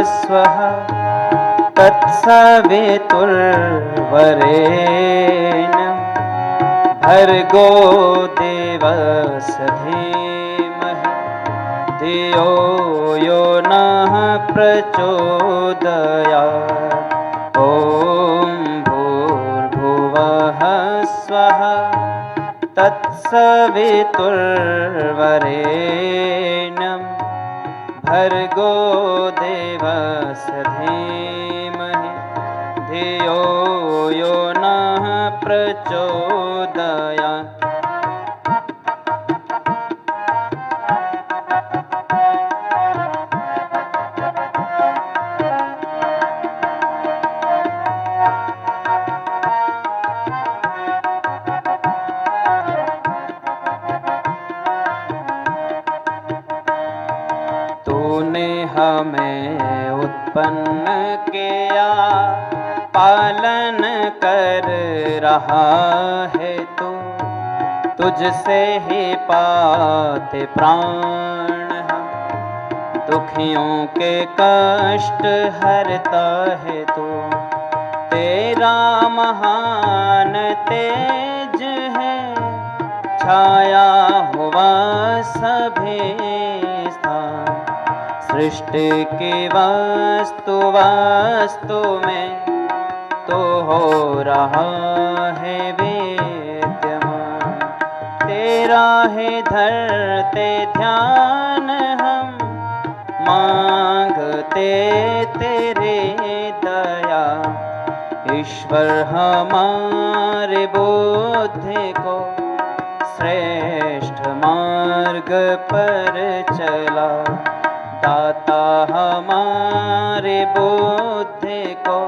स्वः तत्सवितुर्वरेण्यं भर्गो देवस्य धीमहि धियो यो नः प्रचोदयात्। ॐ भूर्भुवः स्वः तत्सवितुर्वरेण्यं भर्गो देवस्य धीमहि धियो यो नः प्रचोदयात्। तूने हमें उत्पन्न किया, पालन कर रहा है तू, तुझसे ही पाते प्राण हम। दुखियों के कष्ट हरता है तू, तेरा महान तेज है, छाया हुआ सभी स्थान। सृष्टि की वास्तु में तो हो रहा है विद्यमान। तेरा है धरते ध्यान हम, मांगते तेरे दया। ईश्वर हमारे बुद्धि को श्रेष्ठ मार्ग पर चला, दाता हमारे बुद्धि को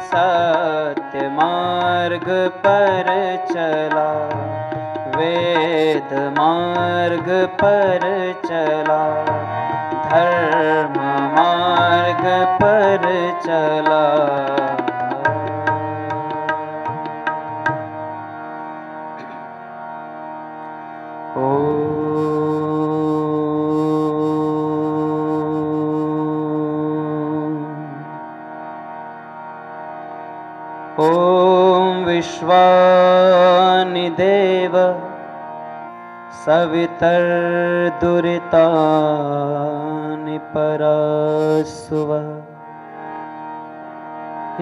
सत्य मार्ग पर चला, वेद मार्ग पर चला, धर्म मार्ग पर चला। ॐ विश्वानिदेव सवितर्दुरितानि परासुव।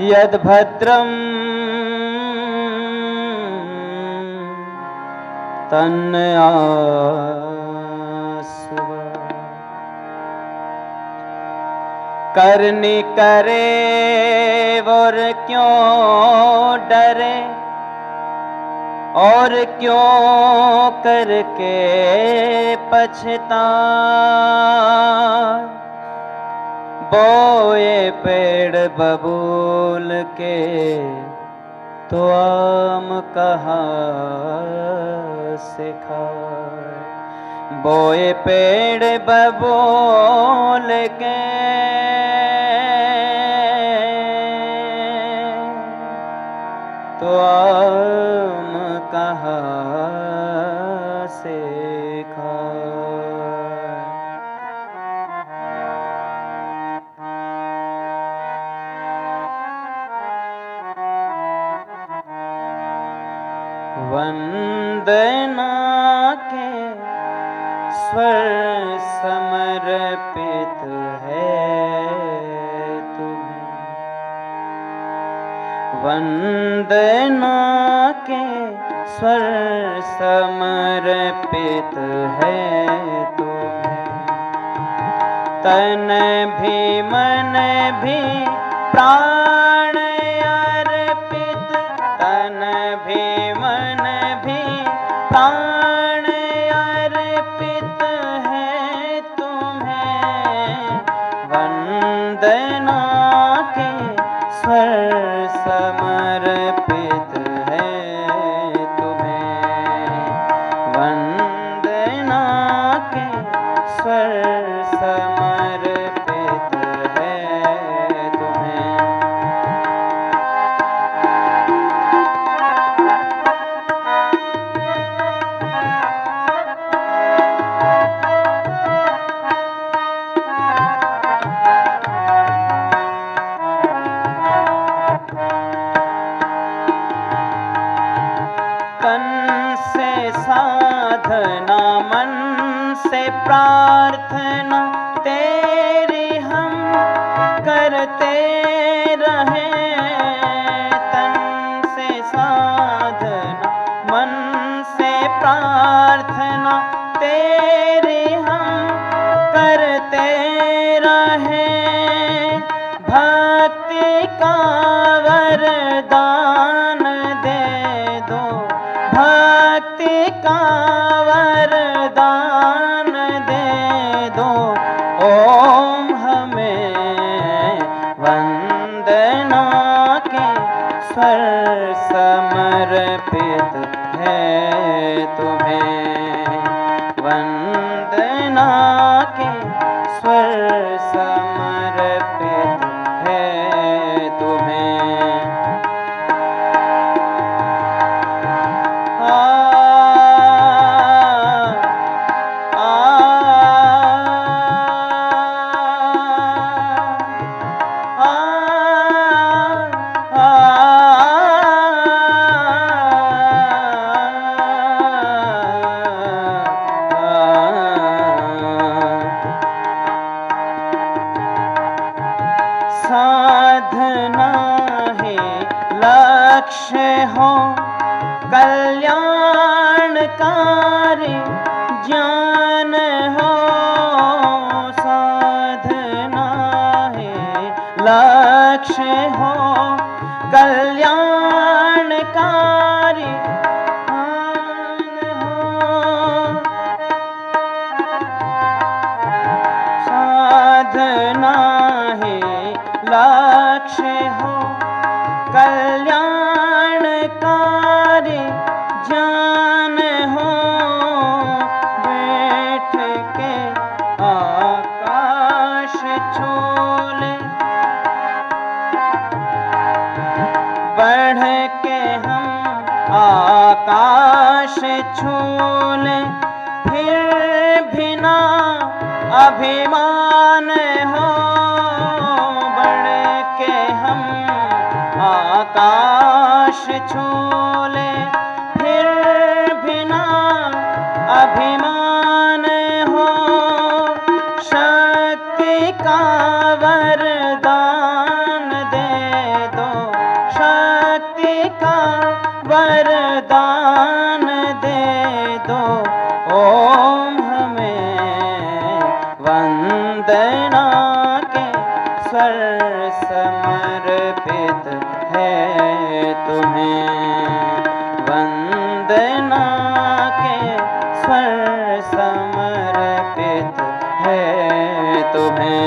यद्भद्रं तन्यासुव। करनी करे और क्यों डरे, और क्यों करके पछताए। बोए पेड़ बबूल के तो आम कहाँ से खाए। बोए पेड़ बबूल के तो आम कहाँ से खाए। वंदना के स्वर समर्पित है तुम्हें। वंदना के स्वर समर्पित है तुम्हें। तन भी मन भी प्राण अर्पित, तन भी मन भी प्राण अर्पित है तुम्हें। वंदना के स्वर समर्पित है तुम्हें। वंदना के स्वर समर्पित है तुम्हें। का वरदान दे दो, भक्ति का वरदान दे दो। ओम हमें वंदना के स्वर समर्पित है तुम्हें, वंदना के स्वर समर्पित है तुम्हें। साधना है लक्ष्य हो कल्याणकारी ज्ञान हो, साधना है लक्ष्य हो कल्याणकारी ज्ञान हो। साधना है लक्ष्य हो कल्याणकारी ज्ञान हो, बैठ के आकाश छूले, बढ़ के हम आकाश छूले, फिर भी ना अभिमान हो, बढ़ के हम आकाश छूले, फिर भी ना अभिमान हो। शक्ति का वरदान दे दो, शक्ति का वरदान दे दो। ओम हमें वंदना के स्वर समर्पित है तुम्हें, वंदना के स्वर समर्पित है तुम्हें।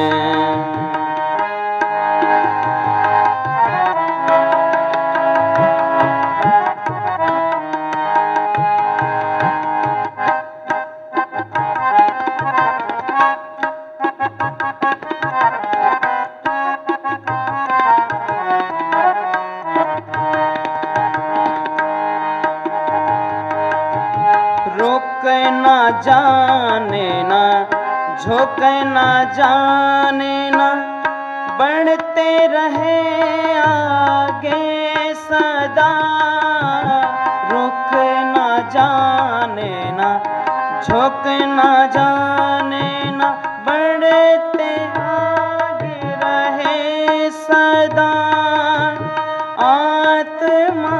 रुक ना जाने ना, झुक ना जाने ना, बढ़ते रहे आगे सदा। रुक ना जाने ना, झुक ना जाने ना, बढ़ते आगे रहे सदा। आत्मा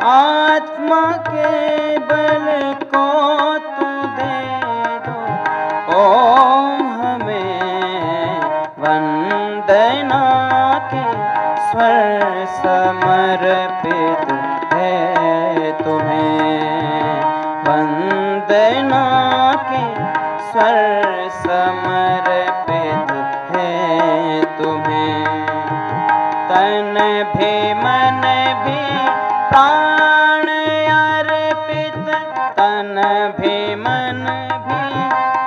आत्मा के बल को तू दे दो। ओम हमें वंदना के स्वर समर्पित है तुम्हें, वंदना के स्वर समर्पित है तुम्हें। तन भी मन भी प्राण अर्पित, तन भी मन भी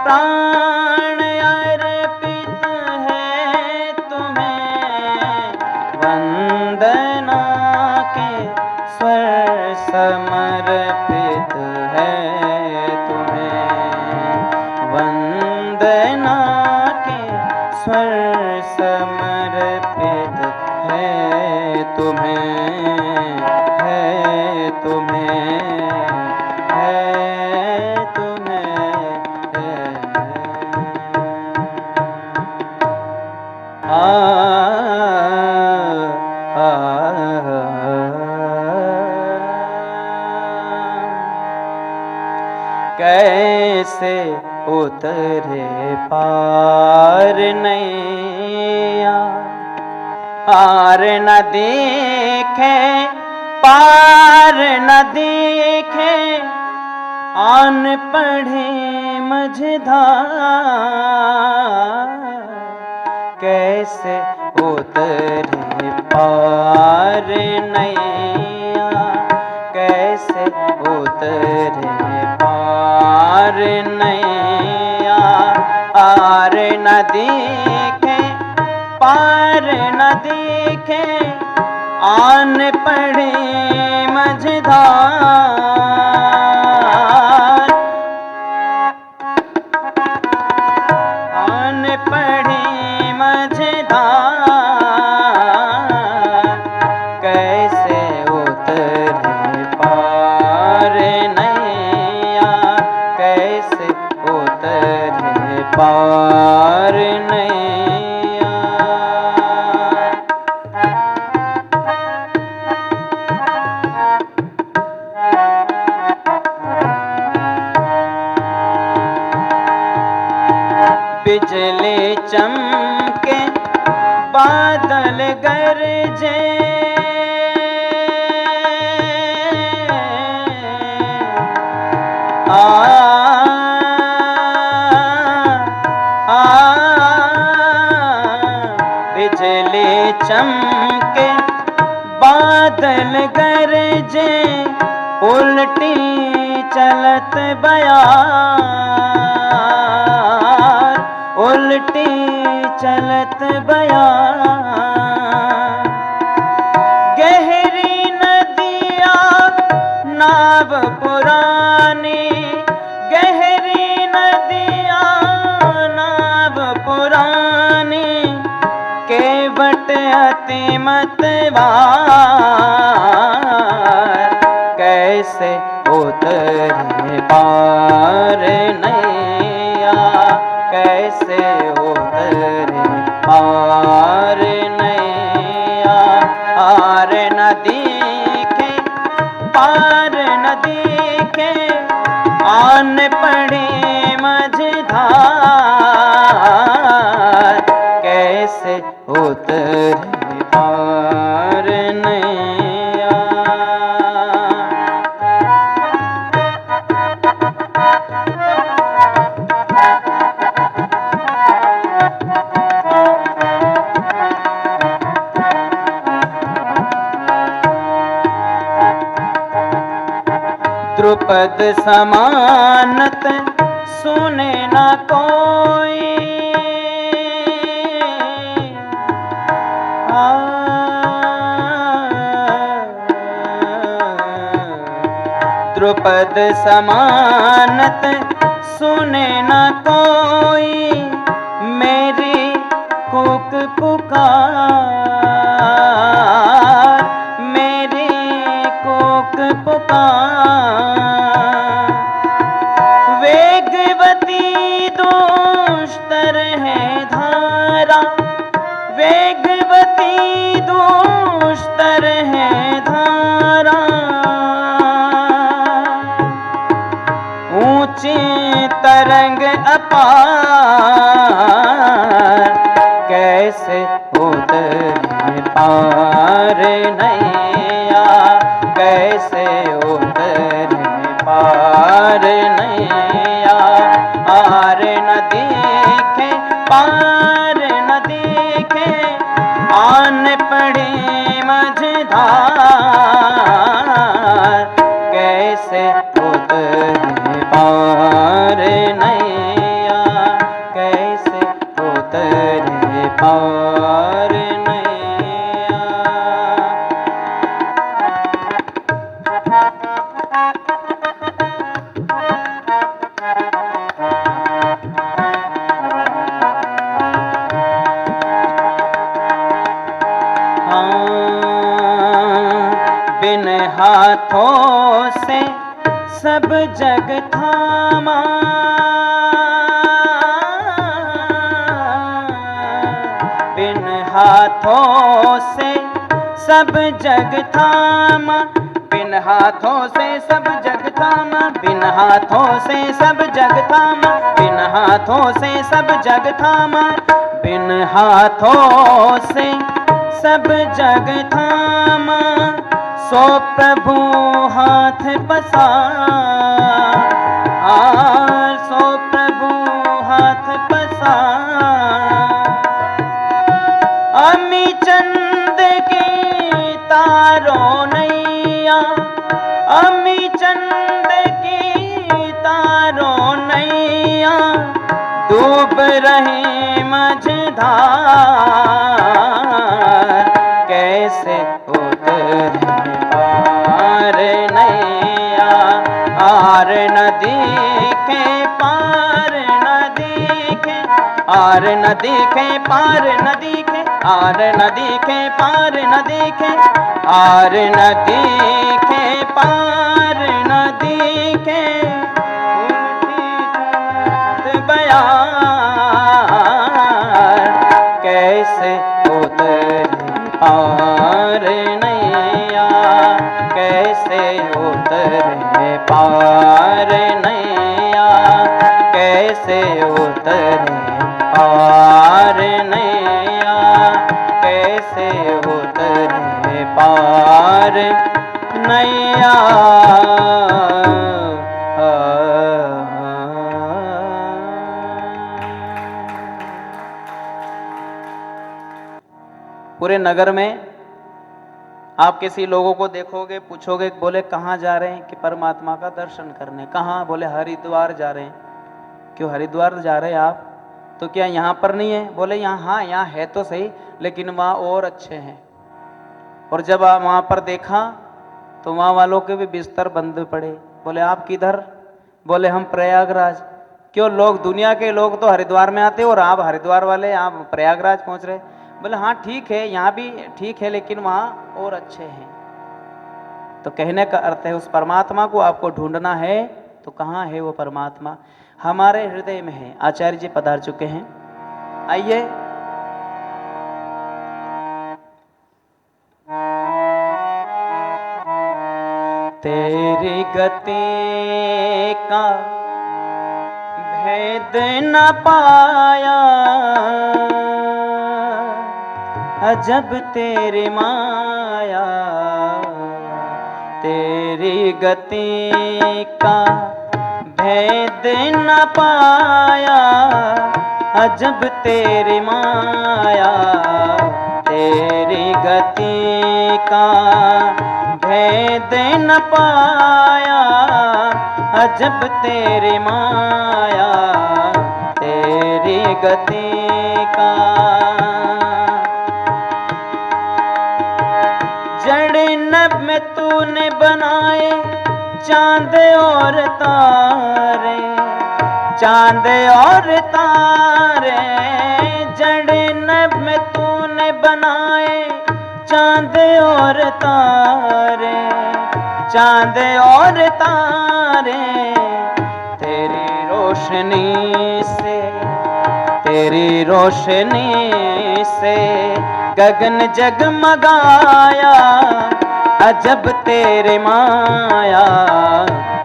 प्राण अर्पित है तुम्हें, वंदना के स्वर समर्पित है तुम्हें, वंदना के स्वर समर्पित है तुम्हें, है तुम्हें, है तुम्हें, है। कैसे उतरे पार नैया। पार न देखे, पार न देखे, आन पढ़े मझधार। कैसे उतरे पार नैया, कैसे उतरे पार नैया। पार न देखे, पार न देखे, आन पढ़े मझधार। आन पढ़े मझधार। कैसे उतरे पार नैया, कैसे उतरे पार नैया। बिजली चमके, बादल गरजे, आ, आ, बिजली चमके, बादल गरजे, उल्टी चलत बयार। उल्टी चलत बयार। गहरी नदिया नाव पुरानी, गहरी नदिया नाव पुरानी, केवट अति मतवार। कैसे उतरे पार नैया, कैसे उतरे पार नैया। पार न देखे, पार न देखे, आन पढ़े मझधार। कैसे उतरे पार नैया। द्रुपद समानत सुने न कोई, द्रुपद समानत सुने न कोई, मेरी कूक पुकार। मेरी कूक पुकार। वेगवती दुष्तर है धारा, वेगवती दुष्तर है धारा। ऊंची तरंग अपार। कैसे उतरे पार नैया, कैसे उतरे पार नैया। पार न देखे, पार न देखे, आन पढ़े मझधार। कैसे उतरे पार नैया, कैसे उतरे पार नैया। बिन हाथों से सब जग थामा, बिन हाथों से सब जग थामा, बिन बिन हाथों से सब जग थामा, बिन हाथों से सब जग थामा, बिन हाथों से सब जग थामा, बिन हाथों से सब जग थामा, सो प्रभु हाथ पसार, सो प्रभु हाथ पसार। अमी चंद की तारों नैया, अमी चंद की तारों नैया, डूब रहे मझधार, कैसे उतरे पार नैया, आर नदी के पार नदी के, आर नदी के पार नदी के, आर नदी के पार नदी के, आर नदी के पार नदी के, उल्टी बयार, कैसे उतरे पार नैया, कैसे उतरे पार नैया, कैसे उतरे पार नैया, कैसे उतरे पार नैया। पूरे नगर में आप किसी लोगों को देखोगे, पूछोगे, बोले कहाँ जा रहे हैं, कि परमात्मा का दर्शन करने। कहाँ? बोले हरिद्वार जा रहे हैं। क्यों हरिद्वार जा रहे हैं आप? तो क्या यहाँ पर नहीं है? बोले यहाँ, हाँ यहाँ है तो सही, लेकिन वहाँ और अच्छे हैं। और जब आप वहाँ पर देखा तो वहाँ वालों के भी बिस्तर बंद पड़े। बोले आप किधर? बोले हम प्रयागराज। क्यों? लोग, दुनिया के लोग तो हरिद्वार में आते और आप हरिद्वार वाले आप प्रयागराज पहुँच रहे। बोले हाँ ठीक है, यहाँ भी ठीक है, लेकिन वहाँ और अच्छे हैं। तो कहने का अर्थ है उस परमात्मा को आपको ढूंढना है, तो कहाँ है वो परमात्मा? हमारे हृदय में है। आचार्य जी पधार चुके हैं, आइए। तेरी गति का भेद न पाया, अजब तेरी माया, तेरी गति का भेद न पाया, अजब तेरी माया, तेरी गति का भेद न पाया, अजब तेरी माया, तेरी गति का। जड़ नभ में तूने बनाए चांद और तारे, चांद और तारे, जड़ नभ में तूने बनाए चांद और तारे, चांद और तारे, तेरी रोशनी से, तेरी रोशनी से गगन जगमगाया, अजब तेरे माया,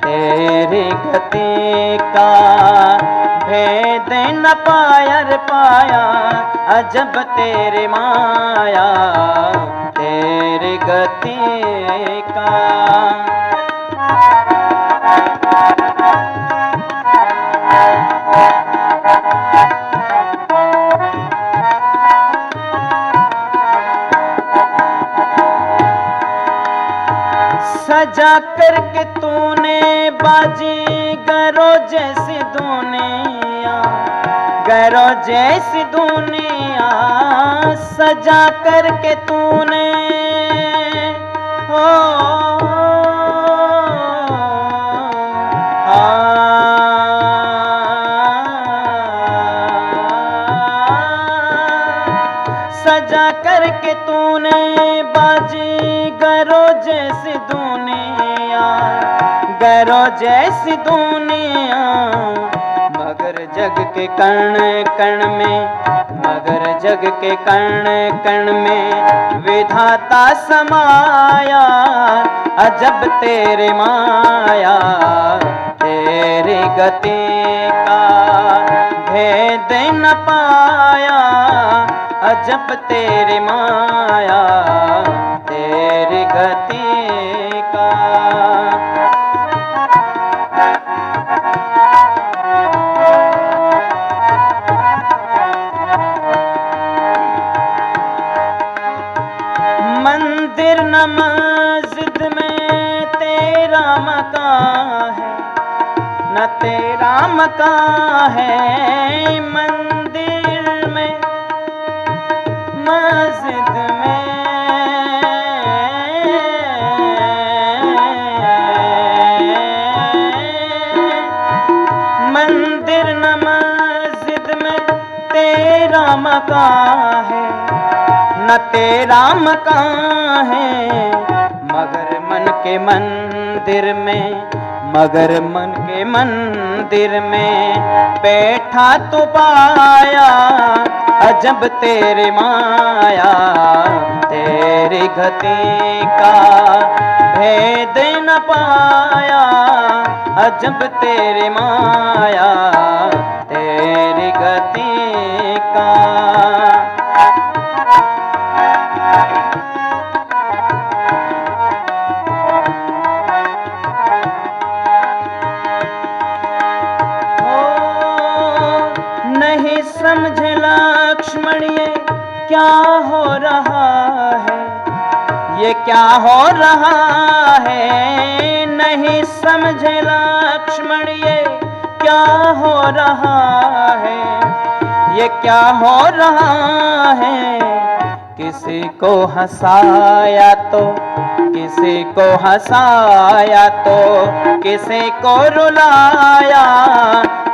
तेरी गति का भेद न पाया रे पाया, अजब तेरे माया, तेरी गति का। सजा करके तूने बाजी गरो जैसी दुनिया, गरो जैसी दुनिया, सजा करके तूने हो सजा करके तूने बाजी गरो जैसी दुनिया, गरो जैसी दुनिया, मगर जग के कण कण में, मगर जग के कण कण में विधाता समाया। अजब तेरे माया, तेरी गति का भेद न पाया। अजब तेरी माया, तेरी गति का। मंदिर न मस्जिद में तेरा मकान है, न तेरा मकान है। मंदिर में मस्जिद में, मंदिर न मस्जिद में तेरा मकान है, न तेरा मकान है। मगर मन के मंदिर में, मगर मन के मंदिर में बैठा तो पाया। अजब तेरी माया, तेरी गति का भेद न पाया। अजब तेरी माया, तेरी गति का। समझ लक्ष्मण ये क्या हो रहा है, ये क्या हो रहा है। नहीं समझ लक्ष्मण ये क्या हो रहा है, ये क्या हो रहा है। किसी को हंसाया तो, किसी को हंसाया तो, किसी को रुलाया।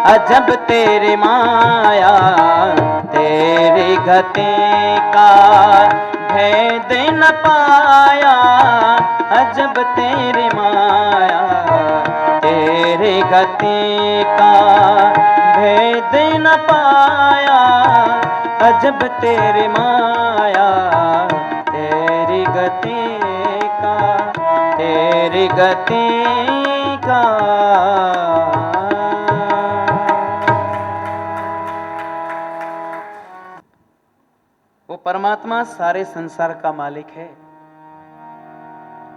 अजब तेरी माया, तेरी गति का भेद न पाया। अजब तेरी माया, तेरी गति का भेद न पाया। अजब तेरी माया, तेरी गति का, तेरी गति का। वो परमात्मा सारे संसार का मालिक है।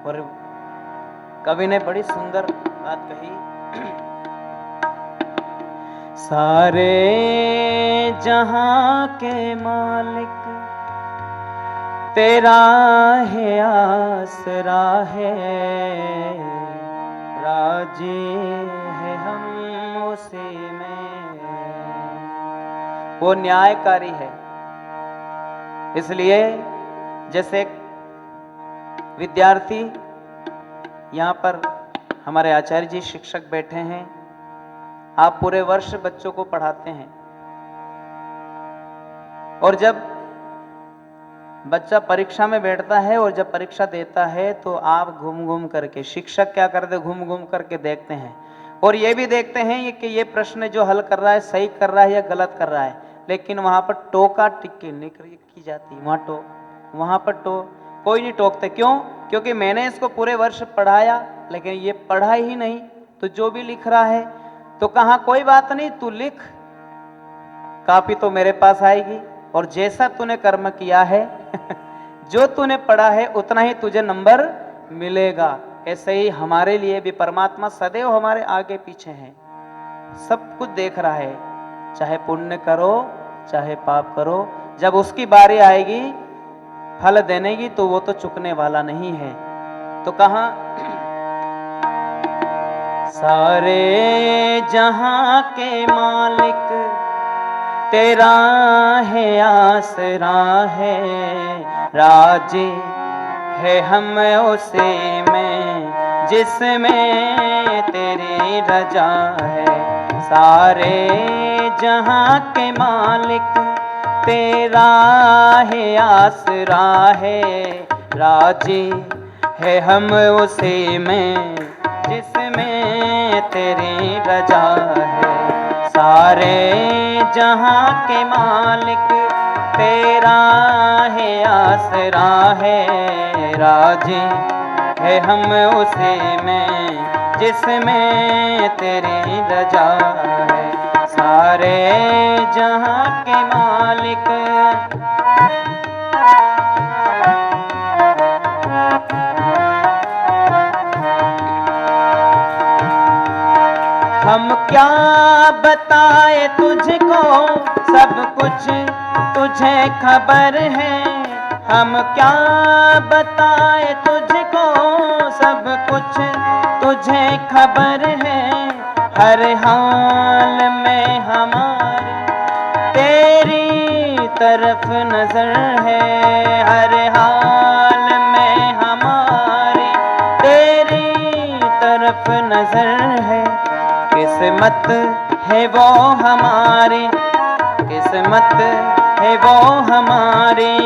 और कवि ने बड़ी सुंदर बात कही, सारे जहां के मालिक तेरा है आसरा है। राजी है हम उसी में। वो न्यायकारी है। इसलिए जैसे एक विद्यार्थी, यहाँ पर हमारे आचार्य जी शिक्षक बैठे हैं, आप पूरे वर्ष बच्चों को पढ़ाते हैं, और जब बच्चा परीक्षा में बैठता है और जब परीक्षा देता है तो आप घूम घूम करके, शिक्षक क्या करते, घूम घूम करके देखते हैं और ये भी देखते हैं कि ये प्रश्न जो हल कर रहा है सही कर रहा है या गलत कर रहा है। लेकिन वहां पर टोका टिक्की नहीं की जाती, वहां पर कोई नहीं टोकते। क्यों? क्योंकि मैंने इसको पूरे वर्ष पढ़ाया लेकिन ये पढ़ा ही नहीं, तो जो भी लिख रहा है तो कहा कोई बात नहीं, तू लिख, कॉपी तो मेरे पास आएगी और जैसा तूने कर्म किया है जो तूने पढ़ा है उतना ही तुझे नंबर मिलेगा। ऐसे ही हमारे लिए भी परमात्मा सदैव हमारे आगे पीछे है, सब कुछ देख रहा है। चाहे पुण्य करो चाहे पाप करो, जब उसकी बारी आएगी फल देने की तो वो तो चुकने वाला नहीं है। तो कहा सारे जहां के मालिक तेरा है आसरा है। राजी है हम उसी में जिसमें तेरी रजा है। सारे जहां के मालिक तेरा है आसरा है। राजी है हम उसी में जिसमें तेरी रजा है। सारे जहां के मालिक तेरा है आसरा है, राजी है हम उसी में जिसमें तेरी रजा है। सारे जहां के मालिक हम क्या बताए तुझको, सब कुछ तुझे खबर है। हम क्या बताए तुझको, सब कुछ तुझे खबर है। हर हाल में हमारी तेरी तरफ नजर है। हर हाल में हमारी तेरी तरफ नजर है। किस्मत है वो हमारी, किस्मत है वो हमारी,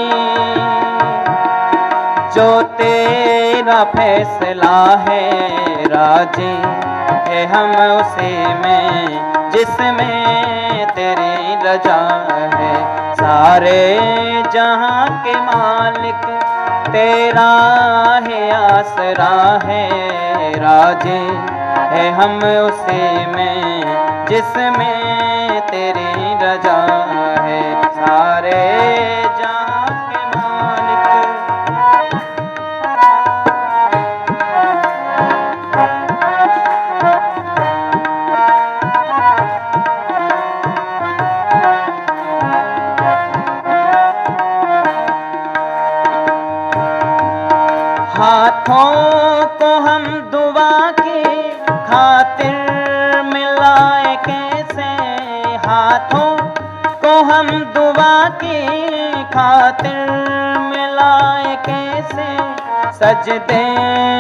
जो तेरा फैसला है। राजी है हम उसी में जिसमें तेरी रजा है। सारे जहां के मालिक तेरा है आसरा है, राजी है हम उसी में जिसमें तेरी रजा है। सारे जहां के मालिक हाथों को हम दुआ की खातिर मिलाए कैसे। हाथों को हम दुआ की खातिर मिलाए कैसे। सजदे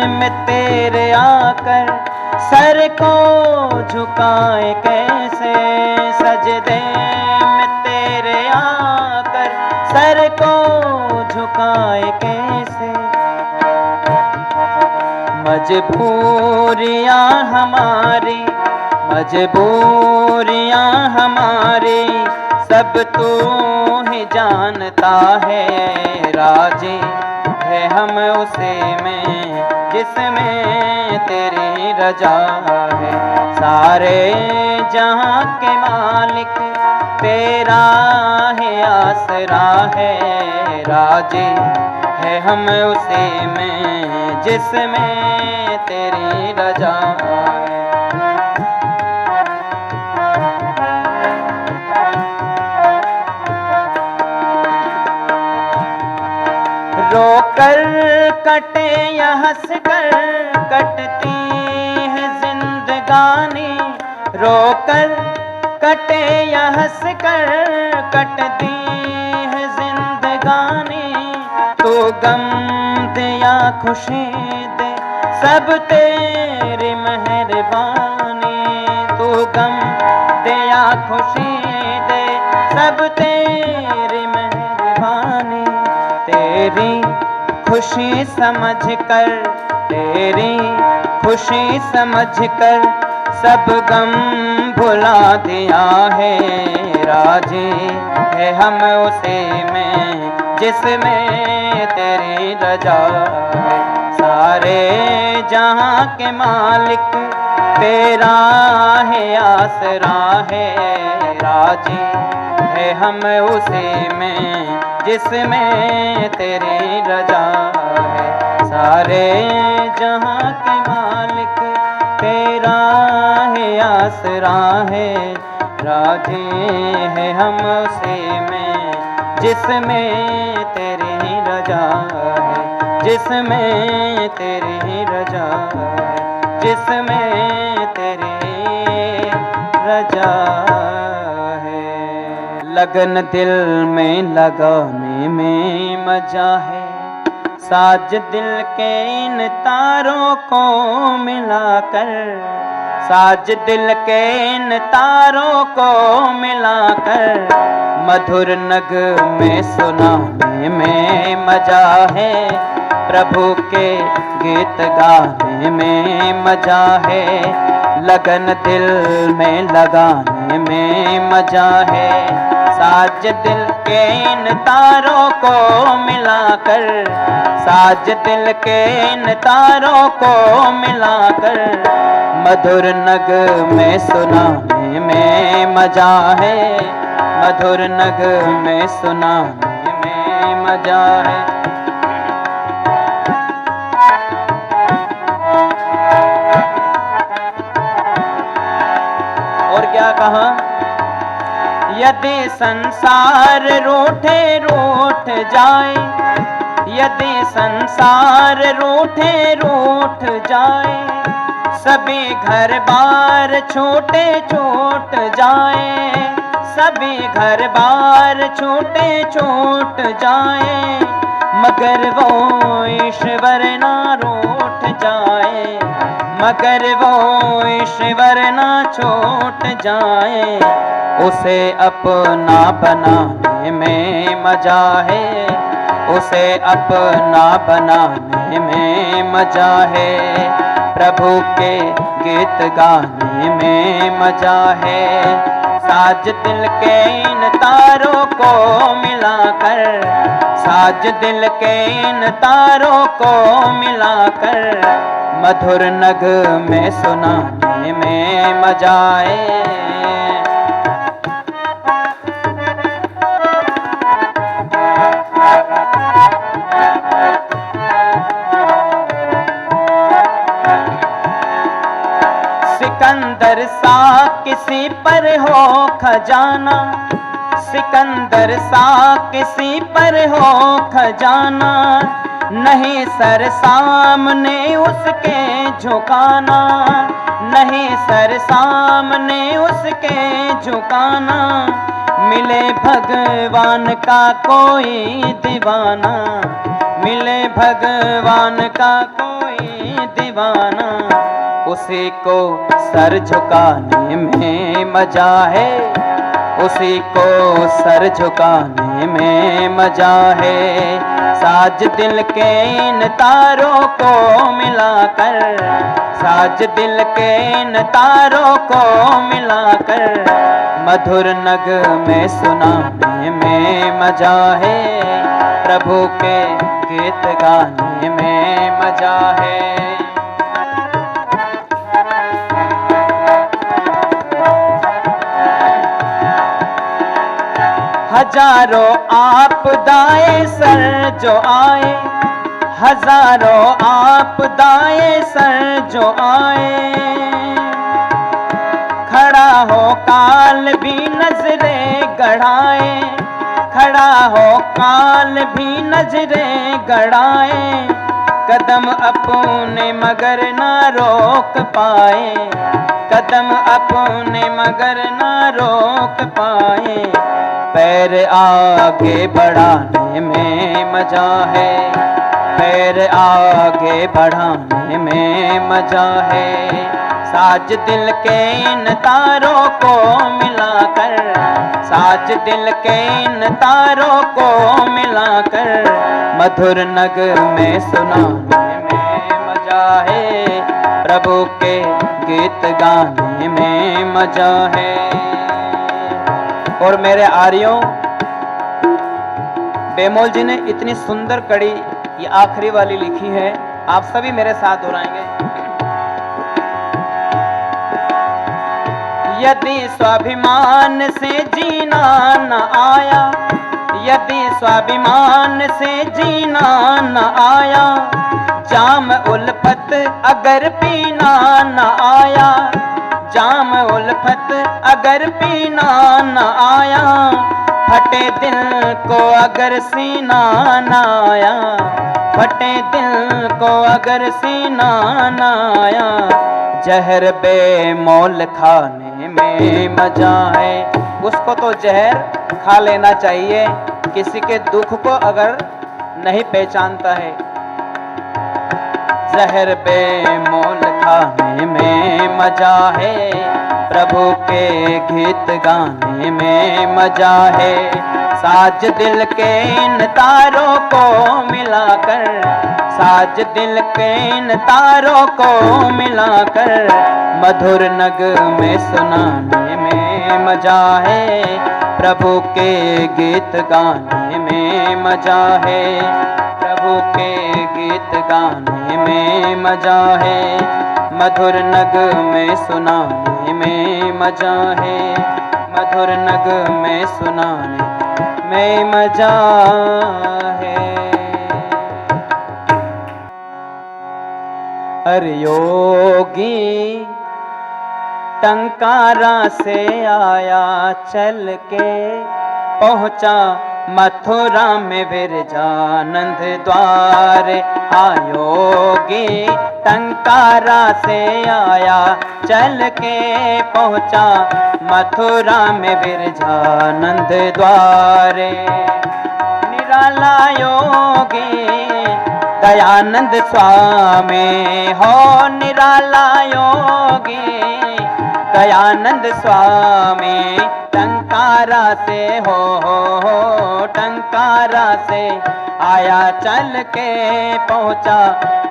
में तेरे आकर सर को झुकाए कैसे। सजदे में तेरे आकर सर को झुकाए कैसे। मजबूरियां हमारी, मजबूरियां हमारी सब तू ही जानता है। राजी है हम उसी में जिसमें तेरी रजा है। सारे जहां के मालिक तेरा है आसरा है, राजी है हम उसी में जिसमें तेरी रजा है। रोकर कटे या हंस कर कटती है जिंदगानी। रोकर कटे या हंस कर कटती है जिंदगानी। तो गम दे या खुशी दे सब तेरी मेहरबानी। तू गम दे या खुशी दे सब तेरी मेहरबानी। तेरी खुशी समझ कर, तेरी खुशी समझ कर सब गम भुला दिया है। राजी है हम उसी में जिसमें तेरी रजा है। सारे जहां के मालिक तेरा है आसरा है, राजी है हम उसी में जिसमें तेरी रजा है। सारे जहां के मालिक तेरा है आसरा है, राजी है हम उसी में जिसमें तेरी रजा है। जिसमें तेरी रजा है, जिसमें तेरी रजा है। लगन दिल में लगाने में मजा है। साज दिल के इन तारों को मिलाकर, साज दिल के इन तारों को मिलाकर मधुर नगमे सुनाने में मजा है। प्रभु के गीत गाने में मजा है। लगन दिल में लगाने में मजा है। साज दिल के इन तारों को मिलाकर, साज दिल के इन तारों को मिलाकर, मधुर नग में सुनाने में मजा है, मधुर नग में सुनाने में मजा है। और क्या कहा? यदि संसार रूठे रूठ जाए, यदि संसार रूठे रूठ जाए, सभी घर बार छूटे छूट जाए, सभी घर बार छूटे छूट जाए, मगर वो ईश्वर ना रूठ जाए, मगर वो ईश्वर ना छूट जाए, उसे अपना बनाने में मजा है, उसे अपना बनाने में मजा है। प्रभु के गीत गाने में मजा है। साज दिल के इन तारों को मिलाकर, साज दिल के इन तारों को मिलाकर, मधुर नग में सुनाने में मजा है। सिकंदर सा किसी पर हो खजाना, सिकंदर सा किसी पर हो खजाना, नहीं सर सामने उसके झुकाना, नहीं सर सामने उसके झुकाना, मिले भगवान का कोई दीवाना, मिले भगवान का कोई दीवाना, उसी को सर झुकाने में मजा है, उसी को सर झुकाने में मजा है। साज दिल के इन तारों को मिलाकर, साज दिल के इन तारों को मिलाकर, मधुर नग में सुनाने में मजा है। प्रभु के गीत गाने में मजा है। हजारों आपदाएं सर जो आए, हजारों आपदाएं सर जो आए, खड़ा हो काल भी नजरें गड़ाए, खड़ा हो काल भी नजरें गड़ाए, कदम अपने मगर ना रोक पाए, कदम अपने मगर ना रोक पाए, पैर आगे बढ़ाने में मजा है, पैर आगे बढ़ाने में मजा है। साज दिल के इन तारों को मिलाकर, साज दिल के इन तारों को मिलाकर, मधुर नग में सुनाने में मजा है। प्रभु के गीत गाने में मजा है। और मेरे आर्यों, बेमोल जी ने इतनी सुंदर कड़ी ये आखिरी वाली लिखी है, आप सभी मेरे साथ दोहराएंगे। यदि स्वाभिमान से जीना न आया, यदि स्वाभिमान से जीना न आया, जाम उल्फत अगर पीना न आया, जाम उल्फत अगर पीना न आया, फटे दिल को अगर सीना न आया, फटे दिल को अगर सीना न आया, जहर बेमोल खाने में मजा है। उसको तो जहर खा लेना चाहिए, किसी के दुख को अगर नहीं पहचानता है। जहर बेमोल खाने में मजा है, प्रभु के गीत गाने में मजा है। साज दिल के इन तारों को मिलाकर, साज दिल के इन तारों को मिलाकर, मधुर नगमे सुनाने में मजा है, प्रभु के गीत गाने में मजा है, प्रभु के गीत गाने में मजा है, मधुर नगमे सुनाने में मजा है, मधुर नगमे सुनाने में मजा है। अरे योगी टंकारा से आया चल के, पहुंचा मथुरा में विरजानंद द्वार। योगी टंकारा से आया चल के, पहुंचा मथुरा में विरजानंद द्वारे। निराला योगी दयानंद स्वामी हो, निराला योगी दयानंद स्वामी, टंकारा से हो टंकारा से आया चल के, पहुंचा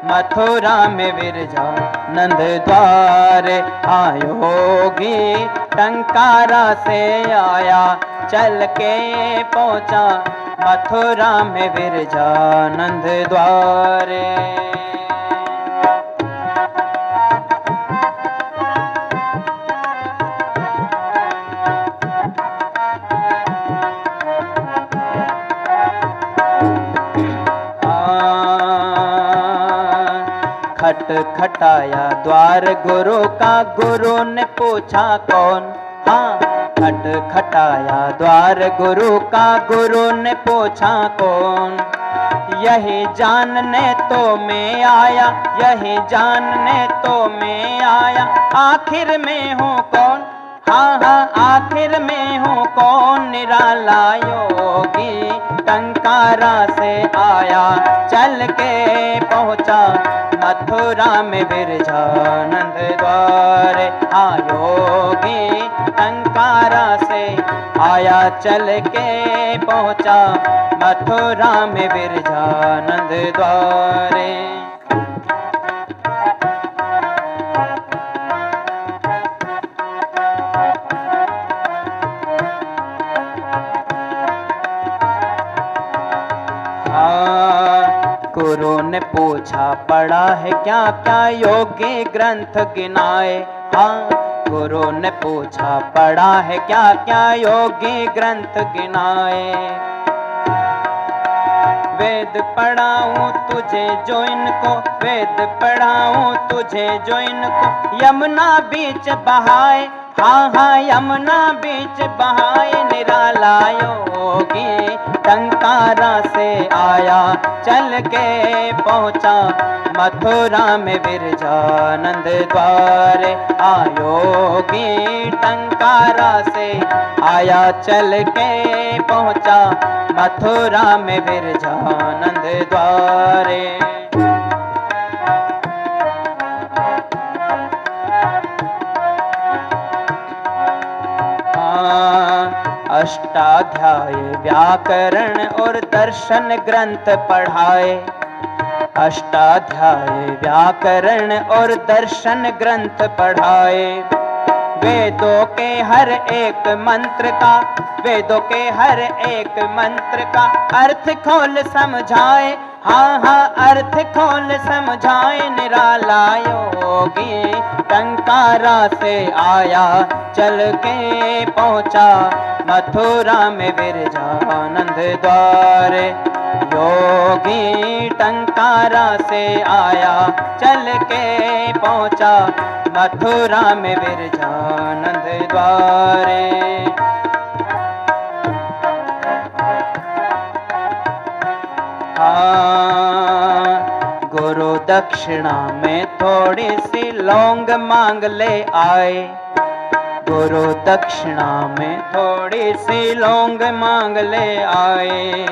मथुरा में विरजानंद द्वार। योगी टंकारा से आया चल के, पहुंचा मथुरा में विरजानंद द्वारे। खट खटाया द्वार गुरु का, गुरु ने पूछा कौन। खट खटाया द्वार गुरु का, गुरु ने पूछा कौन। यही जानने तो मैं आया, यही जानने तो मैं आया, आखिर में हूँ कौन। आखिर में हूँ कौन। निराला योगी टंकारा से आया चल के, पहुँचा मथुरा में विरजानंद द्वार। योगी टंकारा से आया चल के, पहुँचा मथुरा में विरजानंद द्वारे। गुरु ने पूछा पढ़ा है क्या क्या, योगी ग्रंथ गिनाए। गुरु ने पूछा पढ़ा है क्या क्या, योगी ग्रंथ गिनाए। वेद पढ़ाऊं तुझे जो इनको, वेद पढ़ाऊं तुझे जो इनको, यमुना बीच बहाए। यमुना बीच बहाए। निराला योगी टंकारा से आया चल के, पहुँचा मथुरा में विरजानंद द्वार। योगी टंकारा से आया चल के, पहुँचा मथुरा में विरजानंद द्वारे। अष्टाध्याय व्याकरण और दर्शन ग्रंथ पढ़ाए। अष्टाध्याय व्याकरण और दर्शन ग्रंथ पढ़ाए। वेदों के हर एक मंत्र का, वेदों के हर एक मंत्र का अर्थ खोल समझाए। अर्थ खोल समझाए। निराला योगी टंकारा से आया चल के, पहुँचा मथुरा में विरजानंद द्वार। योगी टंकारा से आया चल के, पहुँचा मथुरा में विरजानंद द्वारे। गुरु दक्षिणा में थोड़ी सी लौंग मांग ले आए। गुरु दक्षिणा में थोड़ी सी लौंग मांग ले आए।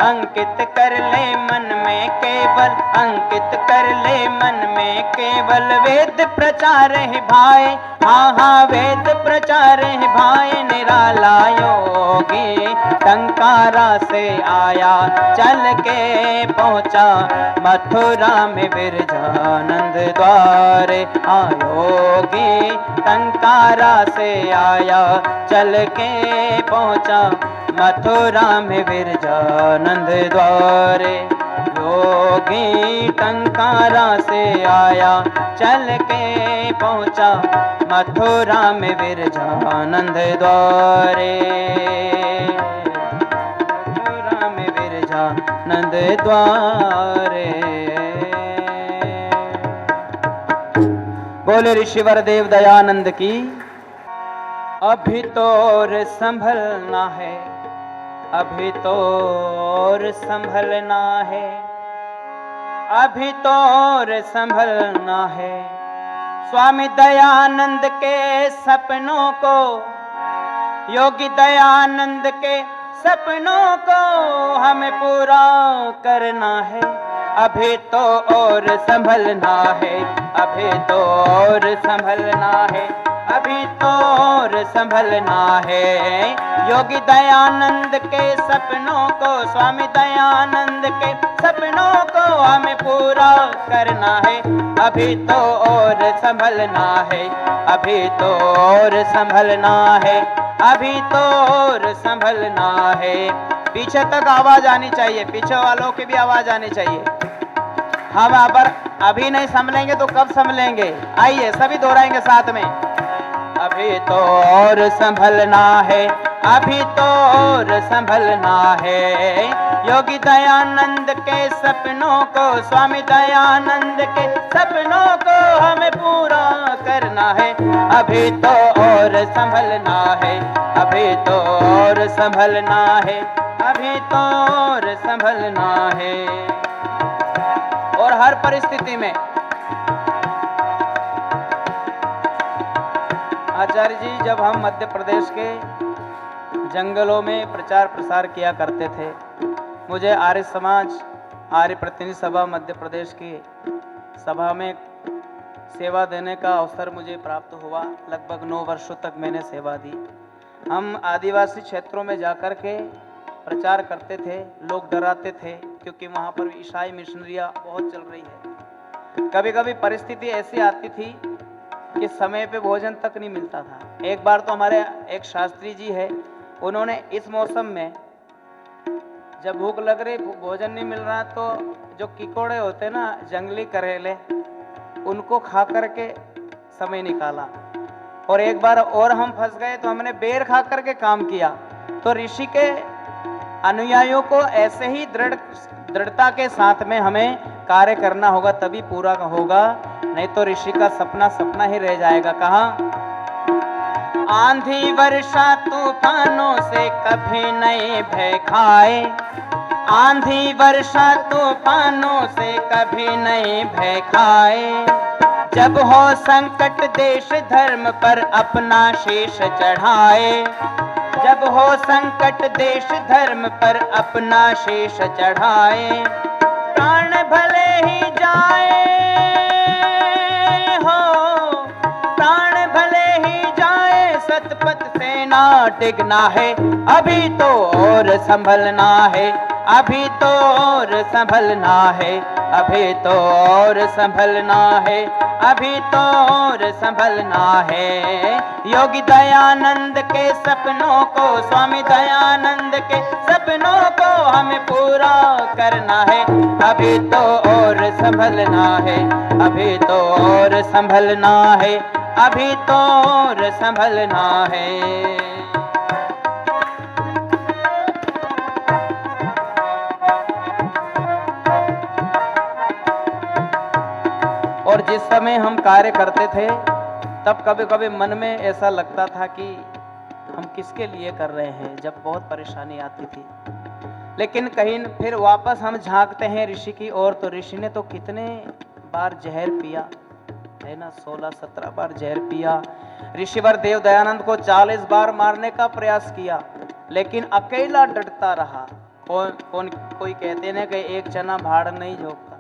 अंकित कर ले मन में केवल, अंकित कर ले मन में केवल वेद प्रचार है भाई। हाँ हाँ वेद प्रचार है भाई। निराला योगी टंकारा से आया, चल के पहुंचा मथुरा में बिरजानंद द्वारे। योगी टंकारा से आया, चल के पहुंचा मथुरा में बिरजानंद द्वारे। योगी टंकारा से आया, चल के पहुंचा मथुरा में बिरजानंद द्वारे। मथुरा में बिरजानंद द्वारे। बोले ऋषिवर देव दयानंद की। अभी तो और संभलना है, अभी तो और संभलना है, अभी तो और संभलना है। स्वामी दयानंद के सपनों को, योगी दयानंद के सपनों को हमें पूरा करना है। अभी तो और संभलना है, अभी तो और संभलना है, अभी तो और संभलना है। योगी दयानंद के सपनों को, स्वामी दयानंद के सपनों को हमें पूरा करना है। अभी तो और संभलना है, अभी तो और संभलना है, अभी तो और संभलना है। पीछे तक आवाज आनी चाहिए, पीछे वालों की भी आवाज आनी चाहिए। हम अगर अभी नहीं संभलेंगे तो कब संभलेंगे? आइए सभी दोहराएंगे साथ में। अभी तो और संभलना है, अभी तो और संभलना है। योगी दयानंद के सपनों को, स्वामी दयानंद के सपनों को हमें पूरा करना है। अभी तो और संभलना है, अभी तो और संभलना है, अभी तो और संभलना है। और हर परिस्थिति में आचार्य जी, जब हम मध्य प्रदेश के जंगलों में प्रचार प्रसार किया करते थे, मुझे आर्य समाज आर्य प्रतिनिधि सभा मध्य प्रदेश की सभा में सेवा देने का अवसर मुझे प्राप्त हुआ। लगभग 9 वर्षों तक मैंने सेवा दी। हम आदिवासी क्षेत्रों में जाकर के प्रचार करते थे। लोग डराते थे क्योंकि वहाँ पर ईसाई मिशनरियाँ बहुत चल रही है। कभी कभी परिस्थिति ऐसी आती थी कि समय पे भोजन तक नहीं मिलता था। एक बार तो हमारे एक शास्त्री जी है, उन्होंने इस मौसम में जब भूख लग रही, भोजन नहीं मिल रहा, तो जो कीकोड़े होते ना, जंगली करेले, उनको खा करके समय निकाला। और एक बार और हम फंस गए तो हमने बेर खा करके काम किया। तो ऋषि के अनुयायियों को ऐसे ही दृढ़ता के साथ में हमें कार्य करना होगा, तभी पूरा होगा, नहीं तो ऋषि का सपना सपना ही रह जाएगा। कहाँ? आंधी वर्षा तूफानों से कभी नहीं भय खाए, आंधी वर्षा तूफानों से कभी नहीं भय खाए। जब हो संकट देश धर्म पर अपना शीश चढ़ाए, जब हो संकट देश धर्म पर अपना शीश चढ़ाए। प्राण भले ही जाए हो, प्राण भले ही जाए, सतपथ से ना टिकना है। अभी तो और संभलना है, अभी तो और संभलना है, अभी तो और संभलना है, अभी तो और संभलना है। योगी दयानंद के सपनों को, स्वामी दयानंद के सपनों को हमें पूरा करना है। अभी तो और संभलना है, अभी तो और संभलना है, अभी तो और संभलना है। और जिस समय हम कार्य करते थे, तब कभी कभी मन में ऐसा लगता था कि हम किसके लिए कर रहे हैं, जब बहुत परेशानी आती थी। लेकिन कहीं फिर वापस हम झांकते हैं ऋषि की ओर, तो ऋषि ने तो कितने बार जहर पिया, है ना, 16-17 बार जहर पिया। ऋषिवर देव दयानंद को 40 बार मारने का प्रयास किया, लेकिन अकेला डटता रहा। कोई कहते ना कि एक चना भाड़ नहीं झोंकता,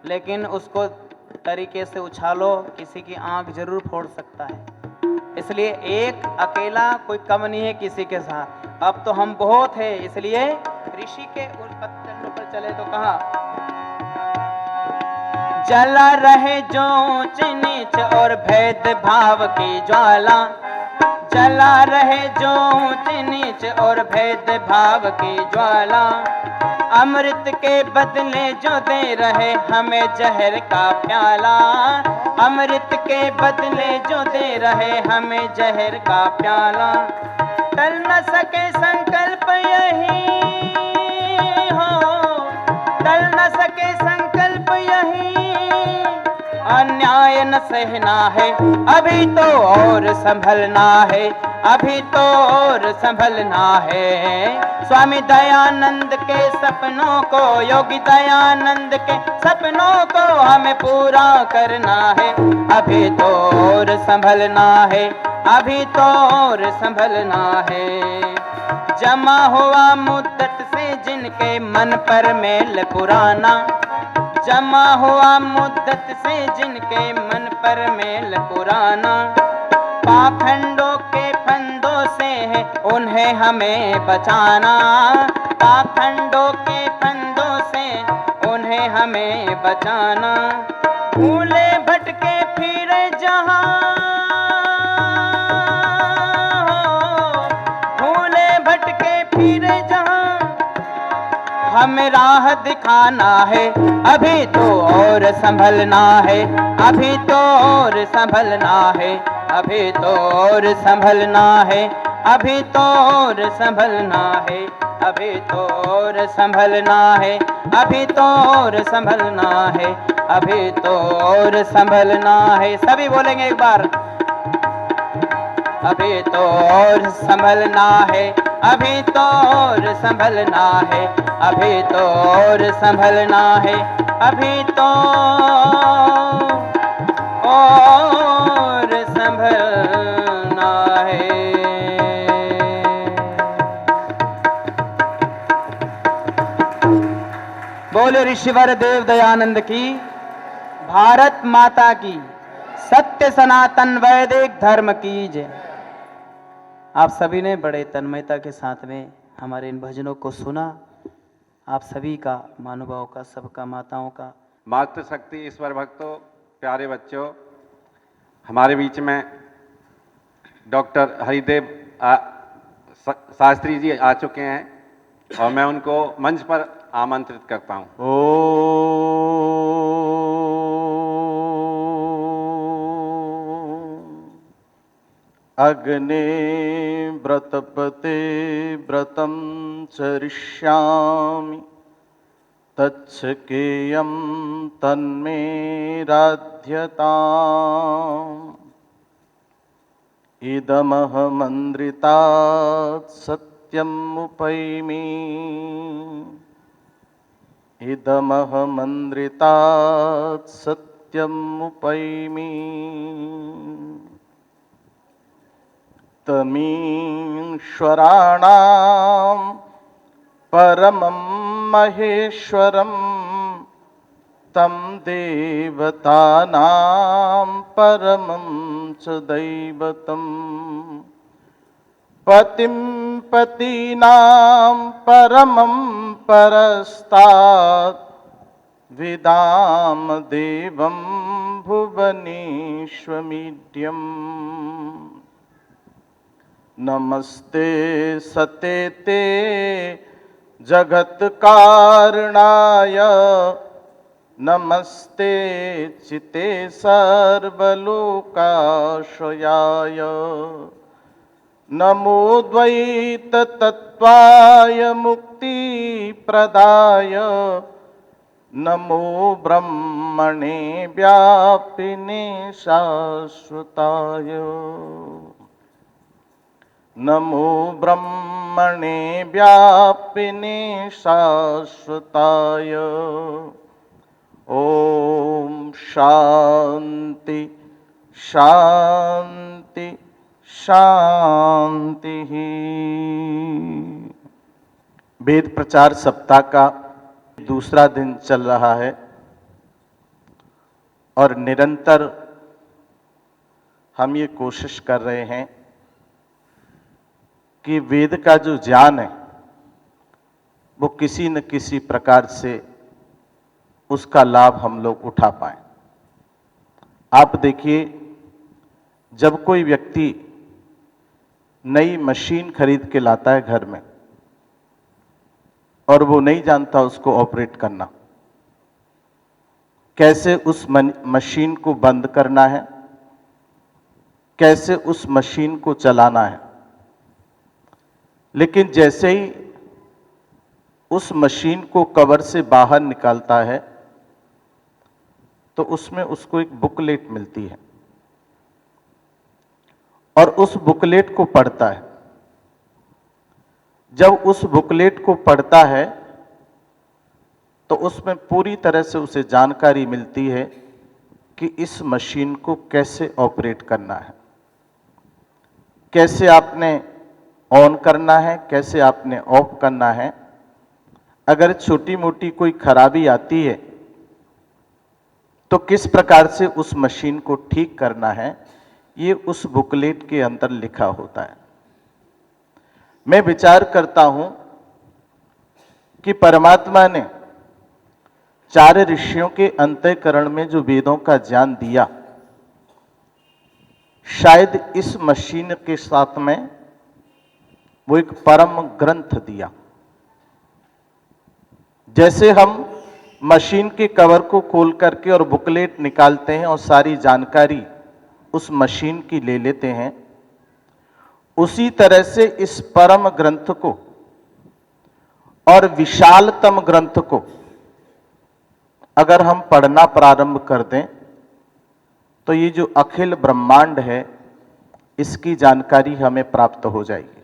लेकिन उसको तरीके से उछालो, किसी की आंख जरूर फोड़ सकता है। इसलिए एक अकेला कोई कम नहीं है किसी के साथ। अब तो हम बहुत है, इसलिए ऋषि के उन पत्थर पर चले तो कहा, जला रहे जो ऊंच नीच और भेद भाव की ज्वाला, जला रहे जो ऊंच नीच और भेद भाव की ज्वाला, अमृत के बदले जो दे रहे हमें जहर का प्याला, अमृत के बदले जो दे रहे हमें जहर का प्याला, टल न सके संकल्प यही हो, टल न सके संकल्प यही, अन्याय न सहना है, अभी तो और संभलना है, अभी तो और संभलना है। स्वामी दयानंद के सपनों को, योगी दयानंद के सपनों को हमें पूरा करना है, अभी तो और संभलना है, अभी तो और संभलना है। जमा हुआ मुद्दत से जिनके मन पर मेल पुराना, जमा हुआ मुद्दत से जिनके मन पर मेल पुराना, पाखंडों के फंदों से है उन्हें हमें बचाना, पाखंडों के फंदों से उन्हें हमें बचाना। भूले भटके फिरे जहां, भूले भटके फिरे जहां, हमें राह दिखाना है, अभी तो और संभलना है, अभी तो और संभलना है, अभी तो और संभलना है, अभी तो और संभलना है, अभी तो और संभलना है, अभी तो और संभलना है, अभी तो और संभलना है। सभी बोलेंगे एक बार, अभी तो और संभलना है, अभी तो और संभलना है, अभी तो और संभलना है, अभी तो और संभलना है। बोले ऋषिवर देव दयानंद की, भारत माता की, सत्य सनातन वैदिक धर्म की जय। आप सभी ने बड़े तन्मयता के साथ में हमारे इन भजनों को सुना। आप सभी का, महानुभाव का, सबका, माताओं का, मातृशक्ति ईश्वर भक्तों, प्यारे बच्चों, हमारे बीच में डॉक्टर हरिदेव शास्त्री जी आ चुके हैं और मैं उनको मंच पर आमंत्रित करता हूं। अग्ने व्रतपते व्रतं चरिष्यामि, तच्छकेयं तन्मे राध्यताम्। इदमहमन्द्रितात् सत्यमुपैमि, इदमहमन्द्रितात् सत्यमुपैमि। तमीश्वराणां परमं महेश्वरं, तं देवतानां परमं च दैवतम्। पतिं पतीनां परमं परस्तात्, विदाम देवं भुवनेश्वमीड्यम्। नमस्ते सतेते जगत्कारणाय, नमस्ते चिते सर्वलोकाश्रयाय। नमो द्वैततत्त्वाय मुक्तिप्रदाय, नमो ब्रह्मणे व्यापिने शाश्वताय। नमो ब्रह्मणे व्यापिने शाश्वताय। ओम शांति शांति शांति। वेद प्रचार सप्ताह का दूसरा दिन चल रहा है और निरंतर हम ये कोशिश कर रहे हैं कि वेद का जो ज्ञान है वो किसी न किसी प्रकार से उसका लाभ हम लोग उठा पाएं। आप देखिए, जब कोई व्यक्ति नई मशीन खरीद के लाता है घर में और वो नहीं जानता उसको ऑपरेट करना, कैसे उस मशीन को बंद करना है, कैसे उस मशीन को चलाना है, लेकिन जैसे ही उस मशीन को कवर से बाहर निकालता है तो उसमें उसको एक बुकलेट मिलती है और उस बुकलेट को पढ़ता है। जब उस बुकलेट को पढ़ता है तो उसमें पूरी तरह से उसे जानकारी मिलती है कि इस मशीन को कैसे ऑपरेट करना है, कैसे आपने ऑन करना है, कैसे आपने ऑफ करना है। अगर छोटी मोटी कोई खराबी आती है तो किस प्रकार से उस मशीन को ठीक करना है, ये उस बुकलेट के अंदर लिखा होता है। मैं विचार करता हूं कि परमात्मा ने 4 ऋषियों के अंतःकरण में जो वेदों का ज्ञान दिया, शायद इस मशीन के साथ में वो एक परम ग्रंथ दिया। जैसे हम मशीन के कवर को खोल करके और बुकलेट निकालते हैं और सारी जानकारी उस मशीन की ले लेते हैं, उसी तरह से इस परम ग्रंथ को और विशालतम ग्रंथ को अगर हम पढ़ना प्रारंभ कर दें तो ये जो अखिल ब्रह्मांड है इसकी जानकारी हमें प्राप्त हो जाएगी।